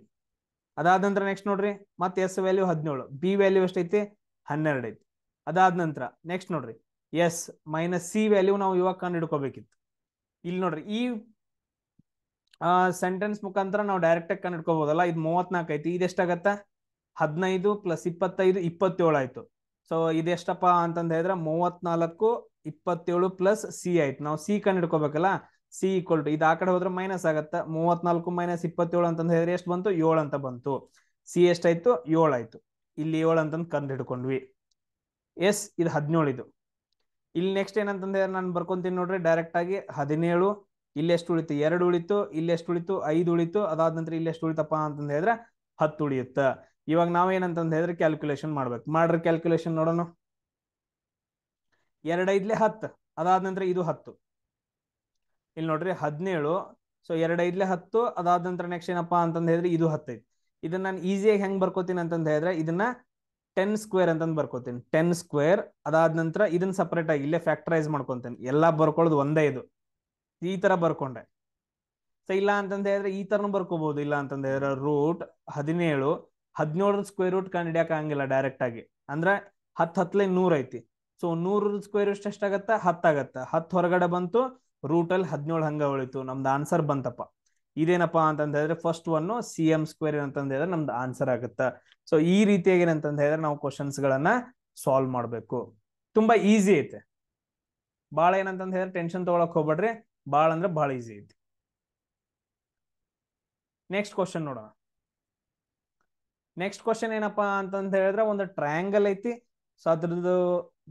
ಅದಾದ ನಂತರ ನೆಕ್ಸ್ಟ್ ನೋಡ್ರಿ ಮತ್ತೆ ಎಸ್ ವ್ಯಾಲ್ಯೂ 17, ಬಿ ವ್ಯಾಲ್ಯೂ ಎಷ್ಟೈತಿ 12 ಐತಿ. ಅದಾದ ನಂತರ ನೆಕ್ಸ್ಟ್ ನೋಡ್ರಿ ಎಸ್ ಮೈನಸ್ ಸಿ ವ್ಯಾಲ್ಯೂ ನಾವು ಇವಾಗ ಕಂಡು ಹಿಡ್ಕೋಬೇಕಿತ್ತು. ಇಲ್ಲಿ ನೋಡ್ರಿ ಈ ಸೆಂಟೆನ್ಸ್ ಮುಖಾಂತರ ನಾವು ಡೈರೆಕ್ಟ್ ಆಗಿ ಕಂಡು ಹಿಡ್ಕೋಬಹುದಲ್ಲ. ಇದು 34 ಐತಿ, ಇದೆಷ್ಟಾಗತ್ತ 15 + 25 27 ಆಯ್ತು. ಸೊ ಇದೆಷ್ಟಪ್ಪ ಅಂತಂದ ಹೇಳಿದ್ರೆ 34 27 ಪ್ಲಸ್ ಸಿ ಆಯ್ತು. ನಾವು ಸಿ ಕಂಡು ಹಿಡ್ಕೋಬೇಕಲ್ಲ. ಸಿ ಈಕ್ವಲ್ ಟು ಇದು ಆ ಕಡೆ ಹೋದ್ರೆ ಮೈನಸ್ ಆಗತ್ತ. 34 - 27 ಅಂತಂದ ಹೇಳಿದ್ರೆ ಎಷ್ಟು ಬಂತು 7 ಅಂತ ಬಂತು. ಸಿ ಎಷ್ಟಾಯ್ತು 7 ಆಯ್ತು. ಇಲ್ಲಿ 7 ಅಂತಂದು ಕಂಡು ಹಿಡ್ಕೊಂಡ್ವಿ. ಎಸ್ ಇದು 17 ಇದು. ಇಲ್ಲಿ ನೆಕ್ಸ್ಟ್ ಏನಂತಂದ ಹೇಳಿದ್ರೆ ನಾನು ಬರ್ಕೊಂತೀನಿ ನೋಡ್ರಿ ಡೈರೆಕ್ಟ್ ಆಗಿ 17. ಇಲ್ಲಿ ಎಷ್ಟು ಉಳಿತು 2 ಉಳಿತು. ಇಲ್ಲಿ ಎಷ್ಟು ಉಳಿತು 5 ಉಳಿತು. ಅದಾದ ನಂತರ ಇಲ್ಲಿ ಎಷ್ಟು ಉಳಿತಪ್ಪ ಅಂತಂದ ಹೇಳಿದ್ರೆ 10 ಉಳಿಯುತ್ತ. ಇವಾಗ ನಾವೇನಂತಂದ ಹೇಳಿದ್ರೆ ಕ್ಯಾಲ್ಕುಲೇಷನ್ ಮಾಡ್ಬೇಕು. ಮಾಡ್ರಿ ಕ್ಯಾಲ್ಕುಲೇಷನ್ ನೋಡೋಣ. 2 × 5 = 10. ಅದಾದ ನಂತರ ಇದು 10. ಇಲ್ಲಿ ನೋಡ್ರಿ 17. ಸೊ 2 × 5 = 10. ಅದಾದ ನಂತರ ನೆಕ್ಸ್ಟ್ ಏನಪ್ಪಾ ಅಂತಂದ ಹೇಳಿದ್ರೆ ಇದು 10 ಐತಿ. ಇದನ್ನ ನಾನು ಈಸಿಯಾಗಿ ಹೆಂಗ್ ಬರ್ಕೋತೀನಿ ಅಂತಂದ ಹೇಳಿದ್ರೆ ಇದನ್ನ 10 ಸ್ಕ್ವೇರ್ ಅಂತಂದು ಬರ್ಕೋತೀನಿ. 10 ಸ್ಕ್ವೇರ್. ಅದಾದ ನಂತರ ಇದನ್ನ ಸಪರೇಟ್ ಆಗಿ ಇಲ್ಲೇ ಫ್ಯಾಕ್ಟರೈಸ್ ಮಾಡ್ಕೊಂತೇನೆ. ಎಲ್ಲಾ ಬರ್ಕೊಳ್ಳೋದು ಒಂದೇ ಇದು. ಈ ತರ ಬರ್ಕೊಂಡೆ. ಸೊ ಇಲ್ಲ ಅಂತಂದ ಹೇಳಿದ್ರೆ ಈ ತರನು ಬರ್ಕೋಬಹುದು. ಇಲ್ಲ ಅಂತಂದ ಹೇಳಿದ್ರೆ ರೂಟ್ 17 17 ಸ್ಕ್ವೇರ್ ರೂಟ್ ಕಂಡು ಹಿಡಿಯಕ್ ಆಗಂಗಿಲ್ಲ ಡೈರೆಕ್ಟ್ ಆಗಿ. ಅಂದ್ರೆ 10 10 100 ಐತಿ. ಸೊ 100 ಸ್ಕ್ವೇರ್ ರೂಟ್ ಎಷ್ಟಾಗತ್ತ 10 ಆಗತ್ತ. 10 ಹೊರಗಡೆ ಬಂತು. ರೂಟಲ್ಲಿ 17 ಹಂಗ ಉಳಿತು. ನಮ್ದು ಆನ್ಸರ್ ಬಂತಪ್ಪ. ಇದೇನಪ್ಪಾ ಅಂತಂದ ಹೇಳಿದ್ರೆ ಫಸ್ಟ್ ಒನ್ CM² ಅಂತಂದ ಹೇಳಿದ್ರೆ ನಮ್ದು ಆನ್ಸರ್ ಆಗುತ್ತ. ಸೊ ಈ ರೀತಿಯಾಗಿ ಏನಂತಂದ ಹೇಳಿದ್ರೆ ನಾವು ಕ್ವಶನ್ಸ್ ಗಳನ್ನ ಸಾಲ್ವ್ ಮಾಡ್ಬೇಕು. ತುಂಬಾ ಈಸಿ ಐತೆ. ಬಾಳ ಏನಂತಂದ ಹೇಳಿದ್ರೆ ಟೆನ್ಷನ್ ತಗೊಳಕ್ ಹೋಗ್ಬೇಡ್ರಿ. ಬಾಳ ಅಂದ್ರೆ ಬಾಳ ಈಸಿ ಐತಿ. ನೆಕ್ಸ್ಟ್ ಕ್ವಶನ್ ನೋಡೋಣ. ನೆಕ್ಸ್ಟ್ ಕ್ವಶನ್ ಏನಪ್ಪಾ ಅಂತಂದ ಹೇಳಿದ್ರೆ ಒಂದು ಟ್ರಯಾಂಗಲ್ ಐತಿ. ಸೊ ಅದ್ರದ್ದು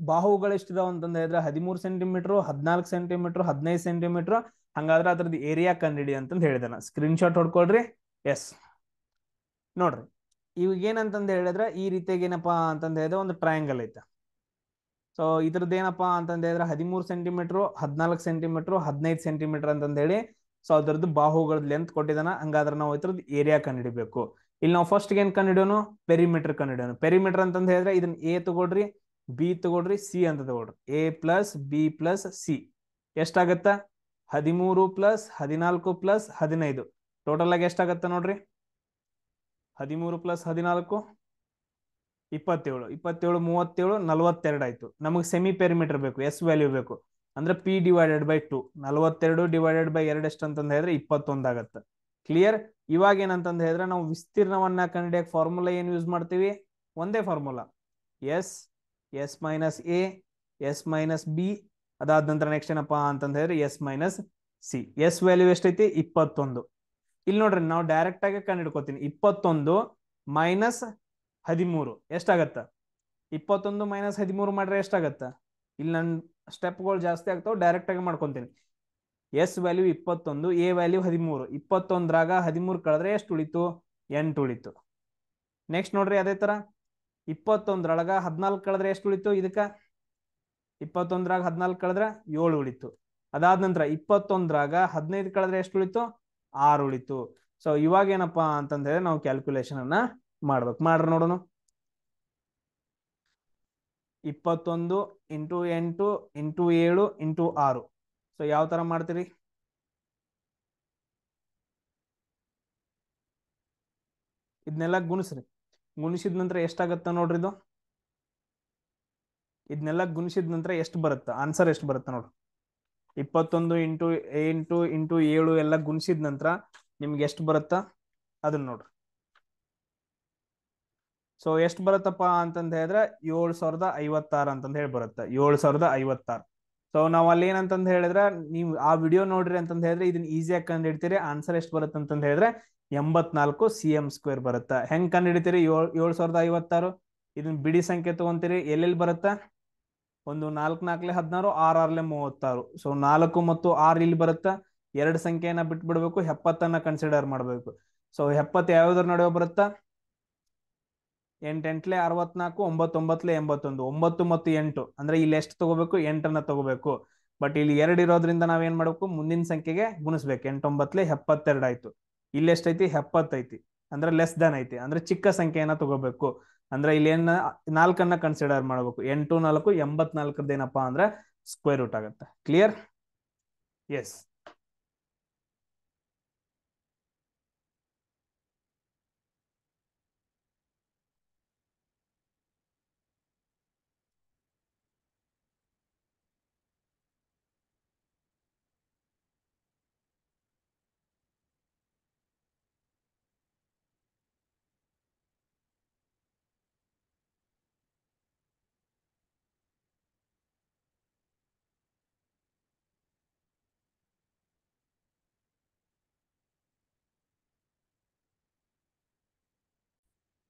ಬಾಹುಗಳು ಎಷ್ಟಿದಾವ ಅಂತಂದ ಹೇಳಿದ್ರೆ 13 ಸೆಂಟಿಮೀಟರ್, 14 ಸೆಂಟಿಮೀಟರ್, 15 ಸೆಂಟಿಮೀಟರ್. ಹಂಗಾದ್ರೆ ಅದ್ರದ್ದು ಏರಿಯಾ ಕಂಡಿಡಿ ಅಂತಂದು ಹೇಳಿದೆ. Screen shot ಹೊಡ್ಕೊಳ್ರಿ. ಎಸ್ ನೋಡ್ರಿ ಇವಾಗ ಏನಂತಂದ ಹೇಳಿದ್ರೆ ಈ ರೀತಿಯಾಗಿ ಏನಪ್ಪಾ ಅಂತಂದ ಹೇಳಿದ್ರೆ ಒಂದು ಟ್ರಯಾಂಗಲ್ ಐತೆ. ಸೊ ಇದ್ರದ್ದು ಏನಪ್ಪಾ ಅಂತಂದ ಹೇಳಿದ್ರೆ 13 ಸೆಂಟಿಮೀಟರ್, 14 ಸೆಂಟಿಮೀಟರ್, 15 ಸೆಂಟಿಮೀಟರ್ ಅಂತಂದ ಹೇಳಿ ಸೊ ಅದ್ರದ್ದು ಬಾಹುಗಳ ಲೆಂತ್ ಕೊಟ್ಟಿದ್ದಾನ. ಹಂಗಾದ್ರೆ ನಾವು ಇದ್ರದ್ದು ಏರಿಯಾ ಕಂಡುಹಿಡಿಬೇಕು. ಇಲ್ಲಿ ನಾವು ಫಸ್ಟ್ ಏನ್ ಕಂಡುಹಿಡಿಯೋನು ಪೆರಿಮೀಟರ್ ಕಂಡುಹಿಡಿಯೋನು. ಪೆರಿಮೀಟರ್ ಅಂತಂದ ಹೇಳಿದ್ರೆ ಇದನ್ನ ಎ ತಗೊಳ್ರಿ, ಬಿ ತಗೊಳ್ರಿ, ಸಿ ಅಂತ ತಗೊಳ್ರಿ. A + B + C ಎಷ್ಟಾಗತ್ತ 13 + 14 + 15 ಟೋಟಲ್ ಆಗಿ ಎಷ್ಟಾಗತ್ತ ನೋಡ್ರಿ. 13 + 14 27 27 37 42 ಆಯ್ತು. ನಮಗೆ ಸೆಮಿ ಪೆರಿಮೀಟರ್ ಬೇಕು. ಎಸ್ ವ್ಯಾಲ್ಯೂ ಬೇಕು. ಅಂದ್ರೆ P/2 42 / 2 ಎಷ್ಟು ಅಂತಂದ ಹೇಳಿದ್ರೆ 21 ಆಗತ್ತೆ. ಕ್ಲಿಯರ್. ಇವಾಗ ಏನಂತಂದ ಹೇಳಿದ್ರೆ ನಾವು ವಿಸ್ತೀರ್ಣವನ್ನ ಕಂಡುಹಿಡಿಯಕ್ಕೆ ಫಾರ್ಮುಲಾ ಏನ್ ಯೂಸ್ ಮಾಡ್ತೀವಿ. ಒಂದೇ formula S S - A S - B. ಅದಾದ ನಂತರ ನೆಕ್ಸ್ಟ್ ಏನಪ್ಪಾ ಅಂತಂದ ಹೇಳಿದ್ರೆ S - C. ಎಸ್ ವ್ಯಾಲ್ಯೂ ಎಷ್ಟೈತಿ 21. ಇಲ್ಲಿ ನೋಡ್ರಿ ನಾವು ಡೈರೆಕ್ಟ್ ಆಗಿ ಕಂಡು ಹಿಡ್ಕೋತೀನಿ. 21 - 13 ಎಷ್ಟಾಗತ್ತ 21 - 13 ಮಾಡ್ರೆ ಎಷ್ಟಾಗತ್ತ. ಇಲ್ಲಿ ನನ್ ಸ್ಟೆಪ್ಗಳು ಜಾಸ್ತಿ ಆಗ್ತಾವ. ಡೈರೆಕ್ಟ್ ಆಗಿ ಮಾಡ್ಕೊಂತೀನಿ. S value 21, A value 13. 21ರಾಗ 13 ಕಳೆದ್ರೆ ಎಷ್ಟು ಉಳಿತು 8 ಉಳಿತು. ನೆಕ್ಸ್ಟ್ ನೋಡ್ರಿ ಅದೇ ತರ 21ರೊಳಗ 14 ಕಳೆದ್ರೆ ಎಷ್ಟು ಉಳಿತು. ಇದಕ್ಕ 21ರಾಗ 14 ಕಳೆದ್ರೆ 7 ಉಳಿತು. ಅದಾದ ನಂತರ 21ರಾಗ 15 ಕಳೆದ್ರೆ ಎಷ್ಟು ಉಳಿತು 6 ಉಳಿತು. ಸೊ ಇವಾಗ ಏನಪ್ಪಾ ಅಂತಂದ್ರೆ ನಾವು ಕ್ಯಾಲ್ಕುಲೇಷನ್ ಅನ್ನ ಮಾಡ್ಬೇಕು. ಮಾಡ್ರಿ ನೋಡೋಣ. 21 × 8 × 7 × 6. ಸೊ ಯಾವ ತರ ಮಾಡ್ತೀರಿ. ಇದನ್ನೆಲ್ಲ ಗುಣಿಸ್ರಿ. ಗುಣಿಸಿದ ನಂತರ ಎಷ್ಟಾಗತ್ತ ನೋಡ್ರಿ. ಇದನ್ನೆಲ್ಲ ಗುಣಿಸಿದ ನಂತರ ಎಷ್ಟು ಬರುತ್ತೆ ಆನ್ಸರ್ ಎಷ್ಟು ಬರುತ್ತೆ ನೋಡ್ರಿ. 21 × 8 × 7 ಎಲ್ಲ ಗುಣಿಸಿದ ನಂತರ ನಿಮ್ಗೆ ಎಷ್ಟು ಬರುತ್ತಾ ಅದನ್ನ ನೋಡ್ರಿ. ಸೊ ಎಷ್ಟು ಬರುತ್ತಪ್ಪ ಅಂತಂದ ಹೇಳಿದ್ರೆ 7056 ಅಂತಂದ ಹೇಳಿ ಬರುತ್ತೆ. 7056. ಸೊ ನಾವ್ ಅಲ್ಲಿ ಏನಂತಂದ ಹೇಳಿದ್ರೆ ನೀವು ಆ ವಿಡಿಯೋ ನೋಡ್ರಿ ಅಂತಂದ ಹೇಳಿದ್ರೆ ಇದನ್ನ ಈಸಿಯಾಗಿ ಕಂಡು ಹಿಡ್ತೀರಿ. ಆನ್ಸರ್ ಎಷ್ಟು ಬರುತ್ತೆ ಅಂತಂದ ಹೇಳಿದ್ರೆ 84 CM² ಬರುತ್ತೆ. ಹೆಂಗ್ ಕಂಡು ಹಿಡಿತೀರಿ 7056. ಇದನ್ನ ಬಿಡಿ ಸಂಖ್ಯೆ ತಗೊಂತೀರಿ. ಎಲ್ಲೆಲ್ಲಿ ಬರುತ್ತಾ ಒಂದು 4 4 16 6 6 36. ಸೊ 4 ಮತ್ತು 6 ಇಲ್ಲಿ ಬರುತ್ತಾ. 2 ಸಂಖ್ಯೆಯನ್ನ ಬಿಟ್ಬಿಡ್ಬೇಕು. 70 ಕನ್ಸಿಡರ್ ಮಾಡ್ಬೇಕು. ಸೊ 70 ಯಾವ್ದ್ರ ನಡುವೆ ಬರುತ್ತಾ 8 8 64 9 9 81. 9 ಮತ್ತು 8 ಅಂದ್ರೆ ಇಲ್ಲಿ ಎಷ್ಟು ತಗೋಬೇಕು 8 ತಗೋಬೇಕು. ಬಟ್ ಇಲ್ಲಿ 2 ಇರೋದ್ರಿಂದ ನಾವೇನ್ ಮಾಡ್ಬೇಕು ಮುಂದಿನ ಸಂಖ್ಯೆಗೆ ಗುಣಿಸ್ಬೇಕು. 8 9 72 ಆಯ್ತು. ಇಲ್ಲಿ ಎಷ್ಟೈತಿ 70 ಐತಿ. ಅಂದ್ರೆ ಲೆಸ್ ದನ್ ಐತಿ. ಅಂದ್ರೆ ಚಿಕ್ಕ ಸಂಖ್ಯೆಯನ್ನ ತಗೋಬೇಕು. ಅಂದ್ರೆ ಇಲ್ಲಿ ಏನ 4 ಕನ್ಸಿಡರ್ ಮಾಡ್ಬೇಕು. 8 4 84 ಏನಪ್ಪಾ ಅಂದ್ರೆ ಸ್ಕ್ವೇರ್ ರೂಟ್ ಆಗುತ್ತೆ. ಕ್ಲಿಯರ್. ಎಸ್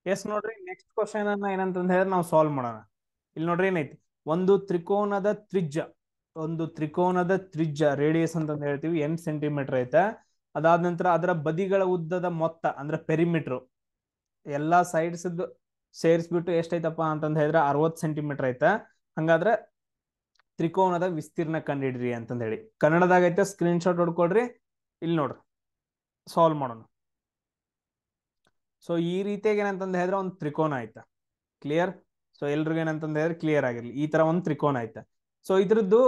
ಎಸ್ ನೋಡ್ರಿ, ನೆಕ್ಸ್ಟ್ ಕ್ವಶನ್ ಅನ್ನ ಏನಂತಂದ ಹೇಳಿದ್ರೆ ನಾವು ಸಾಲ್ವ್ ಮಾಡೋಣ. ಇಲ್ಲಿ ನೋಡ್ರಿ ಏನೈತಿ, ಒಂದು ತ್ರಿಕೋನದ ತ್ರಿಜ್ಯ, ಒಂದು ತ್ರಿಕೋನದ ತ್ರಿಜ್ಯ ರೇಡಿಯಸ್ ಅಂತಂದ ಹೇಳ್ತೀವಿ 8 ಸೆಂಟಿಮೀಟರ್ ಐತೆ. ಅದಾದ ನಂತರ ಅದರ ಬದಿಗಳ ಉದ್ದದ ಮೊತ್ತ ಅಂದ್ರೆ ಪೆರಿಮೀಟರ್ ಎಲ್ಲಾ ಸೈಡ್ಸ್ ಸೇರಿಸ್ಬಿಟ್ಟು ಎಷ್ಟೈತಪ್ಪ ಅಂತಂದ ಹೇಳಿದ್ರೆ 60 ಸೆಂಟಿಮೀಟರ್ ಐತೆ. ಹಂಗಾದ್ರೆ ತ್ರಿಕೋನದ ವಿಸ್ತೀರ್ಣ ಕಂಡಿಡ್ರಿ ಅಂತಂದ ಹೇಳಿ ಕನ್ನಡದಾಗ ಐತೆ. ಸ್ಕ್ರೀನ್ ಶಾಟ್ ಹೊಡ್ಕೊಡ್ರಿ. ಇಲ್ಲಿ ನೋಡ್ರಿ ಸಾಲ್ವ್ ಮಾಡೋಣ. ಸೊ ಈ ರೀತಿಯಾಗಿ ಏನಂತಂದ ಹೇಳಿದ್ರೆ ಒಂದು ತ್ರಿಕೋನ ಆಯ್ತಾ, ಕ್ಲಿಯರ್. ಸೊ ಎಲ್ರಿಗೂ ಏನಂತಂದ ಹೇಳಿದ್ರೆ ಕ್ಲಿಯರ್ ಆಗಿರ್ಲಿ, ಈ ತರ ಒಂದು ತ್ರಿಕೋನ ಆಯ್ತಾ. ಸೊ ಇದ್ರದ್ದು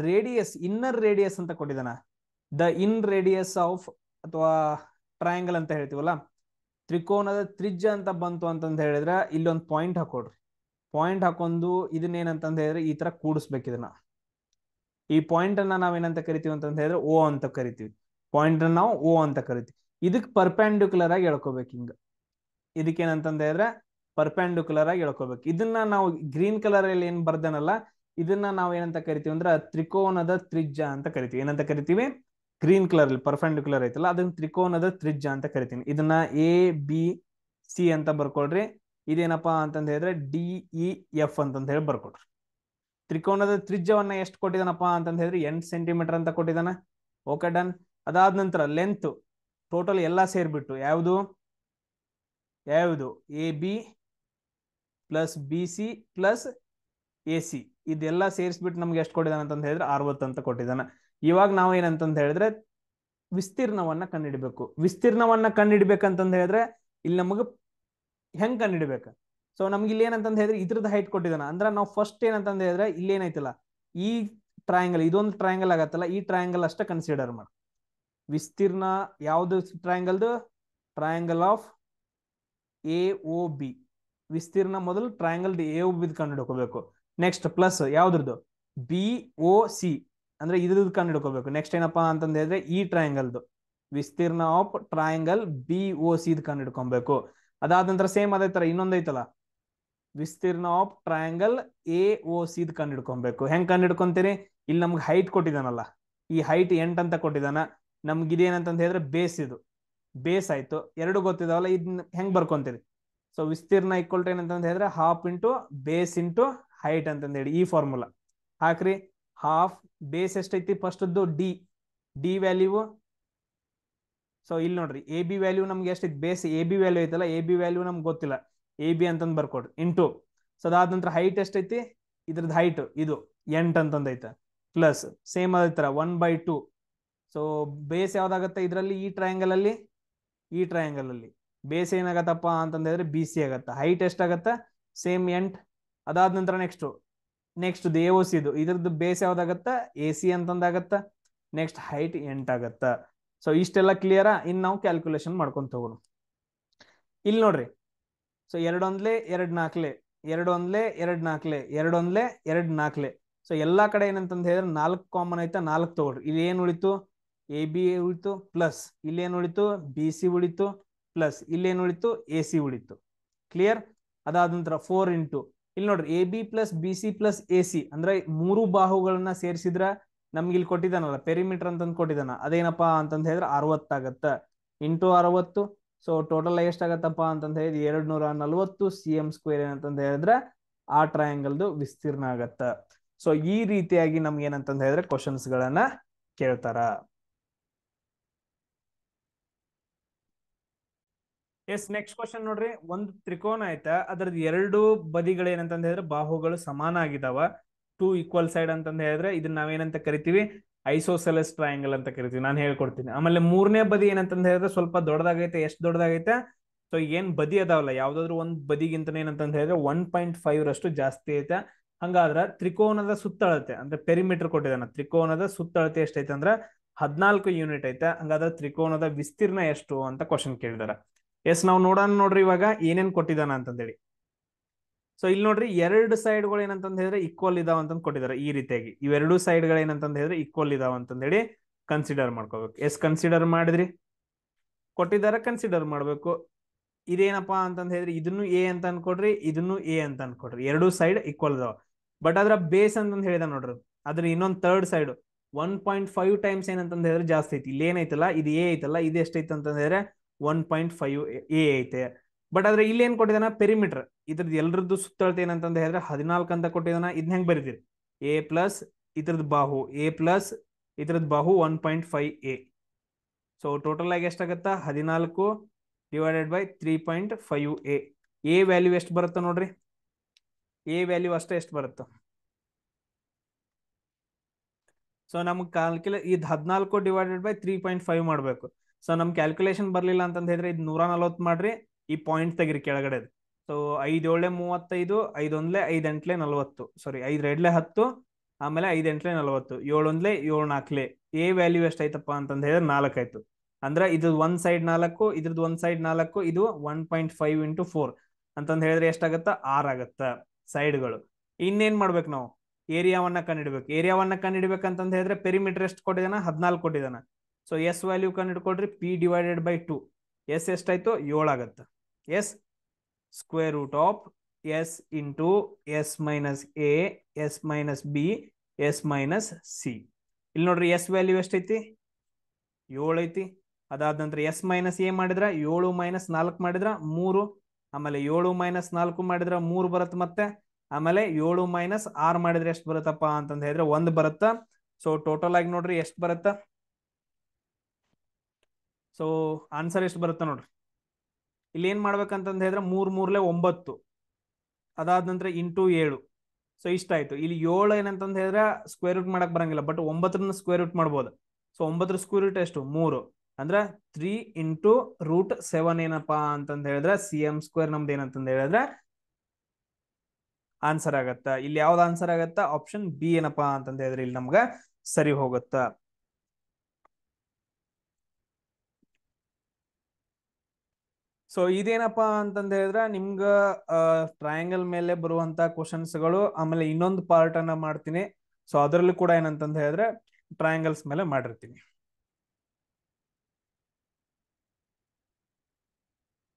ರೇಡಿಯಸ್, ಇನ್ನರ್ ರೇಡಿಯಸ್ ಅಂತ ಕೊಟ್ಟಿದ್ದಾನ. ದ ಇನ್ ರೇಡಿಯಸ್ ಆಫ್ ಅಥವಾ ಟ್ರಯಾಂಗಲ್ ಅಂತ ಹೇಳ್ತೀವಲ್ಲ, ತ್ರಿಕೋನದ ತ್ರಿಜ್ಯ ಅಂತ ಬಂತು ಅಂತಂದ ಹೇಳಿದ್ರೆ ಇಲ್ಲೊಂದು ಪಾಯಿಂಟ್ ಹಾಕೊಡ್ರಿ. ಪಾಯಿಂಟ್ ಹಾಕೊಂಡು ಇದನ್ನೇನಂತಂದ ಹೇಳಿದ್ರೆ ಈ ತರ ಕೂಡಿಸ್ಬೇಕು ಇದನ್ನ. ಈ ಪಾಯಿಂಟ್ ಅನ್ನ ನಾವೇನಂತ ಕರಿತೀವಿ ಅಂತಂದ ಹೇಳಿದ್ರೆ ಓ ಅಂತ ಕರಿತೀವಿ. ಪಾಯಿಂಟ್ ಅನ್ನ ನಾವು ಓ ಅಂತ ಕರಿತೀವಿ. ಇದಕ್ ಪರ್ಪೆಂಡಿಕ್ಯುಲರ್ ಆಗಿ ಎಳ್ಕೋಬೇಕು ಹಿಂಗ. ಇದಕ್ಕೇನಂತಂದ ಹೇಳಿದ್ರೆ ಪರ್ಪೆಂಡಿಕ್ಯುಲರ್ ಆಗಿ ಎಳ್ಕೋಬೇಕು. ಇದನ್ನ ನಾವು ಗ್ರೀನ್ ಕಲರ್ ಅಲ್ಲಿ ಏನ್ ಬರ್ದನಲ್ಲ, ಇದನ್ನ ನಾವ್ ಏನಂತ ಕರಿತೀವಿ ಅಂದ್ರೆ ತ್ರಿಕೋನದ ತ್ರಿಜ್ಯ ಅಂತ ಕರಿತೀವಿ. ಏನಂತ ಕರಿತೀವಿ? ಗ್ರೀನ್ ಕಲರ್ ಅಲ್ಲಿ ಪರ್ಪೆಂಡಿಕ್ಯುಲರ್ ಐತಲ್ಲ, ಅದನ್ನ ತ್ರಿಕೋನದ ತ್ರಿಜ್ಯ ಅಂತ ಕರಿತೀನಿ. ಇದನ್ನ ಎ ಬಿ ಸಿ ಅಂತ ಬರ್ಕೊಡ್ರಿ. ಇದೇನಪ್ಪಾ ಅಂತಂದ ಹೇಳಿದ್ರೆ ಡಿ ಇ ಎಫ್ ಅಂತಂದ ಹೇಳಿ ಬರ್ಕೊಡ್ರಿ. ತ್ರಿಕೋನದ ತ್ರಿಜ್ಯವನ್ನ ಎಷ್ಟು ಕೊಟ್ಟಿದಾನಪ್ಪ ಅಂತಂದ ಹೇಳಿದ್ರೆ 8 ಸೆಂಟಿಮೀಟರ್ ಅಂತ ಕೊಟ್ಟಿದಾನ. Okay, done. ಅದಾದ ನಂತರ ಲೆಂತ್ ಟೋಟಲ್ ಎಲ್ಲಾ ಸೇರ್ಬಿಟ್ಟು ಯಾವುದು ಯಾವುದು A B plus B C plus A C ಇದೆಲ್ಲ ಸೇರಿಸ್ಬಿಟ್ಟು ನಮ್ಗೆ ಎಷ್ಟು ಕೊಟ್ಟಿದಾನ ಅಂತಂದ ಹೇಳಿದ್ರೆ 60 ಅಂತ ಕೊಟ್ಟಿದ್ದಾನ. ಇವಾಗ ನಾವು ಏನಂತಂದ ಹೇಳಿದ್ರೆ ವಿಸ್ತೀರ್ಣವನ್ನ ಕಂಡುಹಿಡಬೇಕು. ವಿಸ್ತೀರ್ಣವನ್ನ ಕಂಡುಹಿಡ್ಬೇಕಂತಂದ ಹೇಳಿದ್ರೆ ಇಲ್ಲಿ ನಮಗೆ ಹೆಂಗ್ ಕಂಡುಹಿಡ್ಬೇಕು? ಸೊ ನಮ್ಗೆ ಇಲ್ಲಿ ಏನಂತಂದ ಹೇಳಿದ್ರೆ ಇದ್ರದ್ದು ಹೈಟ್ ಕೊಟ್ಟಿದ್ದಾನ. ಅಂದ್ರೆ ನಾವು ಫಸ್ಟ್ ಏನಂತಂದ ಹೇಳಿದ್ರೆ ಇಲ್ಲಿ ಏನೈತಲ್ಲ, ಈ ಟ್ರಯಾಂಗಲ್, ಇದೊಂದು ಟ್ರಯಾಂಗಲ್ ಆಗತ್ತಲ್ಲ, ಈ ಟ್ರಯಾಂಗಲ್ ಅಷ್ಟೇ ಕನ್ಸಿಡರ್ ಮಾಡಿ. ವಿಸ್ತೀರ್ಣ ಯಾವ್ದು ಟ್ರಯಾಂಗಲ್ದು? Triangle of A O B. ವಿಸ್ತೀರ್ಣ ಮೊದಲು ಟ್ರಯಾಂಗಲ್ ಎ ಒ ಬಿ ಕಂಡು ಹಿಡ್ಕೋಬೇಕು. ನೆಕ್ಸ್ಟ್ ಪ್ಲಸ್ ಯಾವ್ದ್ರದ್ದು? ಬಿ ಒ ಸಿ ಅಂದ್ರೆ ಇದ್ರದ್ದು ಕಂಡು ಹಿಡ್ಕೋಬೇಕು. ನೆಕ್ಸ್ಟ್ ಏನಪ್ಪಾ ಅಂತಂದ ಹೇಳಿದ್ರೆ ಈ ಟ್ರಯಾಂಗಲ್ದು ವಿಸ್ತೀರ್ಣ of triangle B O C ಕಂಡು ಹಿಡ್ಕೊಬೇಕು. ಅದಾದ ನಂತರ ಸೇಮ್ ಅದೇ ತರ ಇನ್ನೊಂದೈತಲ್ಲ, ವಿಸ್ತೀರ್ಣ of triangle A O C ಕಂಡು ಹಿಡ್ಕೊಬೇಕು. ಹೆಂಗ್ ಕಂಡು ಹಿಡ್ಕೊಂತೀರಿ? ಇಲ್ಲಿ ನಮ್ಗೆ ಹೈಟ್ ಕೊಟ್ಟಿದಾನಲ್ಲ, ಈ ಹೈಟ್ 8 ಅಂತ ಕೊಟ್ಟಿದಾನ. ನಮ್ಗೆ ಇದೇನಂತಂದ ಹೇಳಿದ್ರೆ ಬೇಸ್, ಇದು ಬೇಸ್ ಆಯ್ತು. ಎರಡು ಗೊತ್ತಿದಾವಲ್ಲ, ಇದನ್ನ ಹೆಂಗ್ ಬರ್ಕೊಂತೀರಿ? ಸೊ ವಿಸ್ತೀರ್ಣ ಈಕ್ವಲ್ ಟು ಏನಂತಂದ ಹೇಳಿದ್ರೆ half into base into height ಅಂತಂದ ಹೇಳಿ ಈ ಫಾರ್ಮುಲಾ ಹಾಕ್ರಿ. ಹಾಫ್ ಬೇಸ್ ಎಷ್ಟೈತಿ first D, D value. So ಇಲ್ಲಿ ನೋಡ್ರಿ ಎ ಬಿ ವ್ಯಾಲ್ಯೂ ನಮ್ಗೆ ಎಷ್ಟೈತಿ? ಬೇಸ್ ಎ ಬಿ ವ್ಯಾಲ್ಯೂ ಐತಲ್ಲ, ಎ ಬಿ ವ್ಯಾಲ್ಯೂ ನಮ್ಗೆ ಗೊತ್ತಿಲ್ಲ, ಎ ಬಿ ಅಂತಂದ್ ಬರ್ಕೊಡ್ರಿ ಇಂಟು. ಸೊ ಅದಾದ ನಂತರ ಹೈಟ್ ಎಷ್ಟೈತಿ? ಇದ್ರದ್ದು ಹೈಟ್ ಇದು 8 ಅಂತಂದ ಐತೆ. ಪ್ಲಸ್ ಸೇಮ್ ಅದೇ ತರ 1/2. ಸೊ ಬೇಸ್ ಯಾವ್ದಾಗತ್ತೆ ಇದರಲ್ಲಿ? ಈ ಟ್ರಯಾಂಗಲ್ ಅಲ್ಲಿ, ಈ ಟ್ರಯಾಂಗಲ್ ಅಲ್ಲಿ ಬೇಸ್ ಏನಾಗತ್ತಪ್ಪ ಅಂತಂದ ಹೇಳಿದ್ರೆ ಬಿ ಸಿ ಆಗತ್ತ. ಹೈಟ್ ಎಷ್ಟಾಗತ್ತ? ಸೇಮ್ 8. ಅದಾದ ನಂತರ ನೆಕ್ಸ್ಟ್ ಎ ಒ ಸಿ, ಇದು ಇದ್ರದ್ದು ಬೇಸ್ ಯಾವ್ದಾಗತ್ತ? ಎ ಸಿ ಅಂತಂದಾಗತ್ತ. ನೆಕ್ಸ್ಟ್ ಹೈಟ್ 8 ಆಗತ್ತ. ಸೊ ಇಷ್ಟೆಲ್ಲ ಕ್ಲಿಯರಾ? ಇನ್ ನಾವು ಕ್ಯಾಲ್ಕುಲೇಷನ್ ಮಾಡ್ಕೊಂತ ಹೋಗೋಣ. ಇಲ್ಲಿ ನೋಡ್ರಿ, ಸೊ 2 ಒಂದ್ಲೆ 2 ನಾಲ್ಕಲೆ, 2 ಒಂದ್ಲೆ 2 ನಾಲ್ಕಲೆ, 2 ಒಂದ್ಲೆ 2 ನಾಲ್ಕಲೆ. ಸೊ ಎಲ್ಲಾ ಕಡೆ ಏನಂತಂದ ಹೇಳಿದ್ರೆ 4 ಕಾಮನ್ ಐತಾ, 4 ತಗೊಳ್ರಿ. ಇಲ್ಲಿ ಏನ್ ಉಳಿತು? ಎ ಬಿ ಉಳಿತು, ಪ್ಲಸ್ ಇಲ್ಲಿ ಏನ್ ಉಳಿತು? ಬಿ ಸಿ ಉಳಿತು, ಪ್ಲಸ್ ಇಲ್ಲಿ ಏನ್ ಉಳಿತು? ಎ ಸಿ ಉಳಿತು. ಕ್ಲಿಯರ್? ಅದಾದ ನಂತರ 4 ಇಂಟು ಇಲ್ಲಿ ನೋಡ್ರಿ A B plus B C plus A C ಅಂದ್ರೆ 3 ಬಾಹುಗಳನ್ನ ಸೇರಿಸಿದ್ರ ನಮ್ಗೆ ಇಲ್ಲಿ ಕೊಟ್ಟಿದ್ದಾನಲ್ಲ ಪೆರಿಮೀಟರ್ ಅಂತಂದ್ ಕೊಟ್ಟಿದ್ದಾನ. ಅದೇನಪ್ಪಾ ಅಂತಂದ ಹೇಳಿದ್ರೆ 60 ಆಗತ್ತ. ಇಂಟು 60. ಸೊ ಟೋಟಲ್ ಎಷ್ಟಾಗತ್ತಪ್ಪ ಅಂತಂದ ಹೇಳಿದ್ರೆ 240 cm² ಏನಂತಂದ ಹೇಳಿದ್ರೆ ಆ ಟ್ರಯಾಂಗಲ್ದು ವಿಸ್ತೀರ್ಣ ಆಗತ್ತ. ಸೊ ಈ ರೀತಿಯಾಗಿ ನಮ್ಗೆ ಏನಂತಂದ ಹೇಳಿದ್ರೆ ಕ್ವಶನ್ಸ್ ಗಳನ್ನ ಕೇಳ್ತಾರ. ಎಸ್, ನೆಕ್ಸ್ಟ್ ಕ್ವಶನ್ ನೋಡ್ರಿ. ಒಂದು ತ್ರಿಕೋನ ಆಯ್ತಾ, ಅದ್ರದ್ದು 2 ಬದಿಗಳು ಏನಂತಂದ ಹೇಳಿದ್ರೆ ಬಾಹುಗಳು ಸಮಾನ ಆಗಿದಾವ. 2 ಈಕ್ವಲ್ ಸೈಡ್ ಅಂತಂದ ಹೇಳಿದ್ರೆ ಇದನ್ನ ನಾವೇನಂತ ಕರಿತೀವಿ? ಐಸೋಸೆಲೆಸ್ ಟ್ರಯಾಂಗಲ್ ಅಂತ ಕರಿತೀವಿ. ನಾನು ಹೇಳ್ಕೊಡ್ತೀನಿ. ಆಮೇಲೆ 3ನೇ ಬದಿ ಏನಂತಂದ ಹೇಳಿದ್ರೆ ಸ್ವಲ್ಪ ದೊಡ್ಡದಾಗೈತೆ. ಎಷ್ಟು ದೊಡ್ಡದಾಗೈತೆ? ಸೊ ಏನ್ ಬದಿ ಅದಾವಲ್ಲ, ಯಾವ್ದಾದ್ರು ಒಂದ್ ಬದಿಗಿಂತ ಏನಂತಂದ ಹೇಳಿದ್ರೆ 1.5 ರಷ್ಟು ಜಾಸ್ತಿ ಐತೆ. ಹಂಗಾದ್ರ ತ್ರಿಕೋನದ ಸುತ್ತಳತೆ ಅಂದ್ರೆ ಪೆರಿಮೀಟರ್ ಕೊಟ್ಟಿದ್ದಾನ. ತ್ರಿಕೋನದ ಸುತ್ತಳತೆ ಎಷ್ಟೈತೆ ಅಂದ್ರೆ 14 ಯೂನಿಟ್ ಐತೆ. ಹಂಗಾದ್ರೆ ತ್ರಿಕೋನದ ವಿಸ್ತೀರ್ಣ ಎಷ್ಟು ಅಂತ ಕ್ವಶನ್ ಕೇಳಿದಾರ. ಎಸ್, ನಾವು ನೋಡೋಣ ನೋಡ್ರಿ ಇವಾಗ ಏನೇನ್ ಕೊಟ್ಟಿದ್ದಾನ ಅಂತಂದೇಳಿ. ಸೊ ಇಲ್ಲಿ ನೋಡ್ರಿ 2 ಸೈಡ್ಗಳು ಏನಂತಂದ ಹೇಳಿದ್ರೆ ಈಕ್ವಲ್ ಇದಾವ ಅಂತ ಕೊಟ್ಟಿದ್ದಾರೆ. ಈ ರೀತಿಯಾಗಿ ಇವೆರಡು ಸೈಡ್ಗಳು ಏನಂತಂದ ಹೇಳಿದ್ರೆ ಈಕ್ವಲ್ ಇದಾವ ಅಂತಂದ ಹೇಳಿ ಕನ್ಸಿಡರ್ ಮಾಡ್ಕೋಬೇಕು. ಎಸ್, ಕನ್ಸಿಡರ್ ಮಾಡಿದ್ರಿ, ಕೊಟ್ಟಿದ್ದಾರೆ, ಕನ್ಸಿಡರ್ ಮಾಡ್ಬೇಕು. ಇದೇನಪ್ಪಾ ಅಂತಂದ ಹೇಳಿದ್ರೆ ಇದನ್ನು ಎ ಅಂತ ಅನ್ಕೊಡ್ರಿ, ಇದನ್ನು ಎ ಅಂತ ಅನ್ಕೊಡ್ರಿ. 2 ಸೈಡ್ ಈಕ್ವಲ್ ಇದಾವ. ಬಟ್ ಅದ್ರ ಬೇಸ್ ಅಂತಂದ ಹೇಳಿದ ನೋಡ್ರಿ, ಅದ್ರ ಇನ್ನೊಂದ್ ಥರ್ಡ್ ಸೈಡ್ 1.5 ಟೈಮ್ಸ್ ಏನಂತಂದ ಹೇಳಿದ್ರೆ ಜಾಸ್ತಿ ಐತಿ. ಇಲ್ಲಿ ಏನೈತಲ್ಲ ಇದು ಎ ಐತಲ್ಲ, ಇದು ಎಷ್ಟೈತೆ ಅಂತಂದ ಹೇಳಿದ್ರೆ 1.5 ಎ ಐತೆ. ಬಟ್ ಆದ್ರೆ ಇಲ್ಲಿ ಏನ್ ಕೊಟ್ಟಿದಾನ ಪೆರಿಮೀಟರ್, ಇದ್ರದ್ದು ಎಲ್ರದ್ದು ಸುತ್ತಳತೆ ಏನಂತಂದ ಹೇಳಿದ್ರೆ 14 ಅಂತ ಕೊಟ್ಟಿದಾನ. ಇದನ್ನ ಹೆಂಗ್ ಬರೀತೀರಿ, ಎ ಪ್ಲಸ್ ಇದ್ರದ್ದು ಬಾಹು ಎ ಪ್ಲಸ್ ಇದ್ರದ್ದು ಬಾಹು 1.5 ಎ. ಸೊ ಟೋಟಲ್ ಆಗಿ ಎಷ್ಟಾಗತ್ತ 14 ಡಿವೈಡೆಡ್ ಬೈ 3.5 ಎ ವ್ಯಾಲ್ಯೂ ಎಷ್ಟು ಬರುತ್ತೆ ನೋಡ್ರಿ, ಎ ವ್ಯಾಲ್ಯೂ ಅಷ್ಟೇ ಎಷ್ಟು ಬರುತ್ತೆ. ಸೊ ನಮ್ಗೆ ಇದು 14 ಡಿವೈಡೆಡ್ ಬೈ 3.5 ಮಾಡಬೇಕು. ಸೊ ನಮ್ ಕ್ಯಾಲ್ಕುಲೇಷನ್ ಬರ್ಲಿಲ್ಲ ಅಂತಂದ ಹೇಳಿದ್ರೆ ಇದು 140 ಮಾಡ್ರಿ, ಈ ಪಾಯಿಂಟ್ ತೆಗಿರಿ ಕೆಳಗಡೆ. ಸೊ 5 7 35, 5 1 5 8 40, ಸಾರಿ 5 2 10, ಆಮೇಲೆ 5 8 40, 7 1 7 4. ಎ ವ್ಯಾಲ್ಯೂ ಎಷ್ಟಾಯ್ತಪ್ಪ ಅಂತಂದ ಹೇಳಿದ್ರೆ 4 ಆಯ್ತು. ಅಂದ್ರೆ ಇದು ಒಂದ್ ಸೈಡ್ 4, ಇದ್ರದ್ದು ಒಂದ್ ಸೈಡ್ 4, ಇದು 1.5 ಇಂಟು 4 ಅಂತಂದ ಹೇಳಿದ್ರೆ ಎಷ್ಟಾಗತ್ತ 6 ಆಗತ್ತ ಸೈಡ್ಗಳು. ಇನ್ನೇನ್ ಮಾಡ್ಬೇಕು ನಾವು, ಏರಿಯಾವನ್ನ ಕಂಡಿಡ್ಬೇಕು. ಏರಿಯಾವನ್ನ ಕಂಡಿಡ್ಬೇಕಂತಂದ ಹೇಳಿದ್ರೆ ಪೆರಿಮೀಟರ್ ಎಷ್ಟು ಕೊಟ್ಟಿದಾನ 14 ಕೊಟ್ಟಿದಾನ. ಸೊ ಎಸ್ ವ್ಯಾಲ್ಯೂ ಕಂಡಿಡ್ಕೊಡ್ರಿ, ಪಿ ಡಿವೈಡೆಡ್ ಬೈ 2. ಎಸ್ ಎಷ್ಟಾಯ್ತು 7 ಆಗತ್ತ. S square root of S into S minus A S minus B S minus C. ಇಲ್ಲಿ ನೋಡ್ರಿ ಎಸ್ ವ್ಯಾಲ್ಯೂ ಎಷ್ಟೈತಿ 7 ಐತಿ. ಅದಾದ ನಂತರ ಎಸ್ ಮೈನಸ್ ಎ ಮಾಡಿದ್ರ 7 ಮೈನಸ್ 4 ಮಾಡಿದ್ರ 3, ಆಮೇಲೆ 7 ಮೈನಸ್ 4 ಮಾಡಿದ್ರ 3 ಬರುತ್ತೆ. ಮತ್ತೆ ಆಮೇಲೆ 7 ಮೈನಸ್ 6 ಮಾಡಿದ್ರೆ ಎಷ್ಟು ಬರುತ್ತಪ್ಪ ಅಂತಂದ ಹೇಳಿದ್ರೆ 1 ಬರುತ್ತ. ಸೊ ಟೋಟಲ್ ಆಗಿ ನೋಡ್ರಿ ಎಷ್ಟು ಬರುತ್ತ, ಸೊ ಆನ್ಸರ್ ಎಷ್ಟು ಬರುತ್ತೆ ನೋಡ್ರಿ. ಇಲ್ಲಿ ಏನ್ ಮಾಡ್ಬೇಕಂತಂದ ಹೇಳಿದ್ರೆ 3 3 9, ಅದಾದ ನಂತರ ಇಂಟು 7. ಸೊ ಇಷ್ಟ ಆಯ್ತು. ಇಲ್ಲಿ 7 ಏನಂತಂದ ಹೇಳಿದ್ರೆ ಸ್ಕ್ವೇರ್ ರೂಟ್ ಮಾಡಕ್ ಬರಂಗಿಲ್ಲ, ಬಟ್ 9 ಸ್ಕ್ವೇರ್ ರೂಟ್ ಮಾಡ್ಬೋದು. ಸೊ 9 ಸ್ಕ್ವೇರ್ ರೂಟ್ ಎಷ್ಟು 3, ಅಂದ್ರೆ 3 ಇಂಟು ರೂಟ್ 7 ಏನಪ್ಪಾ ಅಂತಂದ ಹೇಳಿದ್ರೆ ಸಿ ಎಂ ಸ್ಕ್ವೇರ್ ನಮ್ದು ಏನಂತಂದ ಹೇಳಿದ್ರೆ ಆನ್ಸರ್ ಆಗತ್ತ. ಇಲ್ಲಿ ಯಾವ್ದು ಆನ್ಸರ್ ಆಗತ್ತ, ಆಪ್ಷನ್ ಬಿ ಏನಪ್ಪಾ ಅಂತಂದ ಹೇಳಿದ್ರೆ ಇಲ್ಲಿ ನಮ್ಗ ಸರಿ ಹೋಗುತ್ತ. ಸೊ ಇದೇನಪ್ಪಾ ಅಂತಂದ ಹೇಳಿದ್ರೆ ನಿಮ್ಗ ಟ್ರಯಾಂಗಲ್ ಮೇಲೆ ಬರುವಂತ ಕ್ವಶನ್ಸ್ಗಳು, ಆಮೇಲೆ ಇನ್ನೊಂದು ಪಾರ್ಟ್ ಅನ್ನ ಮಾಡ್ತೀನಿ. ಸೊ ಅದರಲ್ಲೂ ಕೂಡ ಏನಂತಂದ ಹೇಳಿದ್ರೆ ಟ್ರಯಾಂಗಲ್ಸ್ ಮೇಲೆ ಮಾಡಿರ್ತೀನಿ.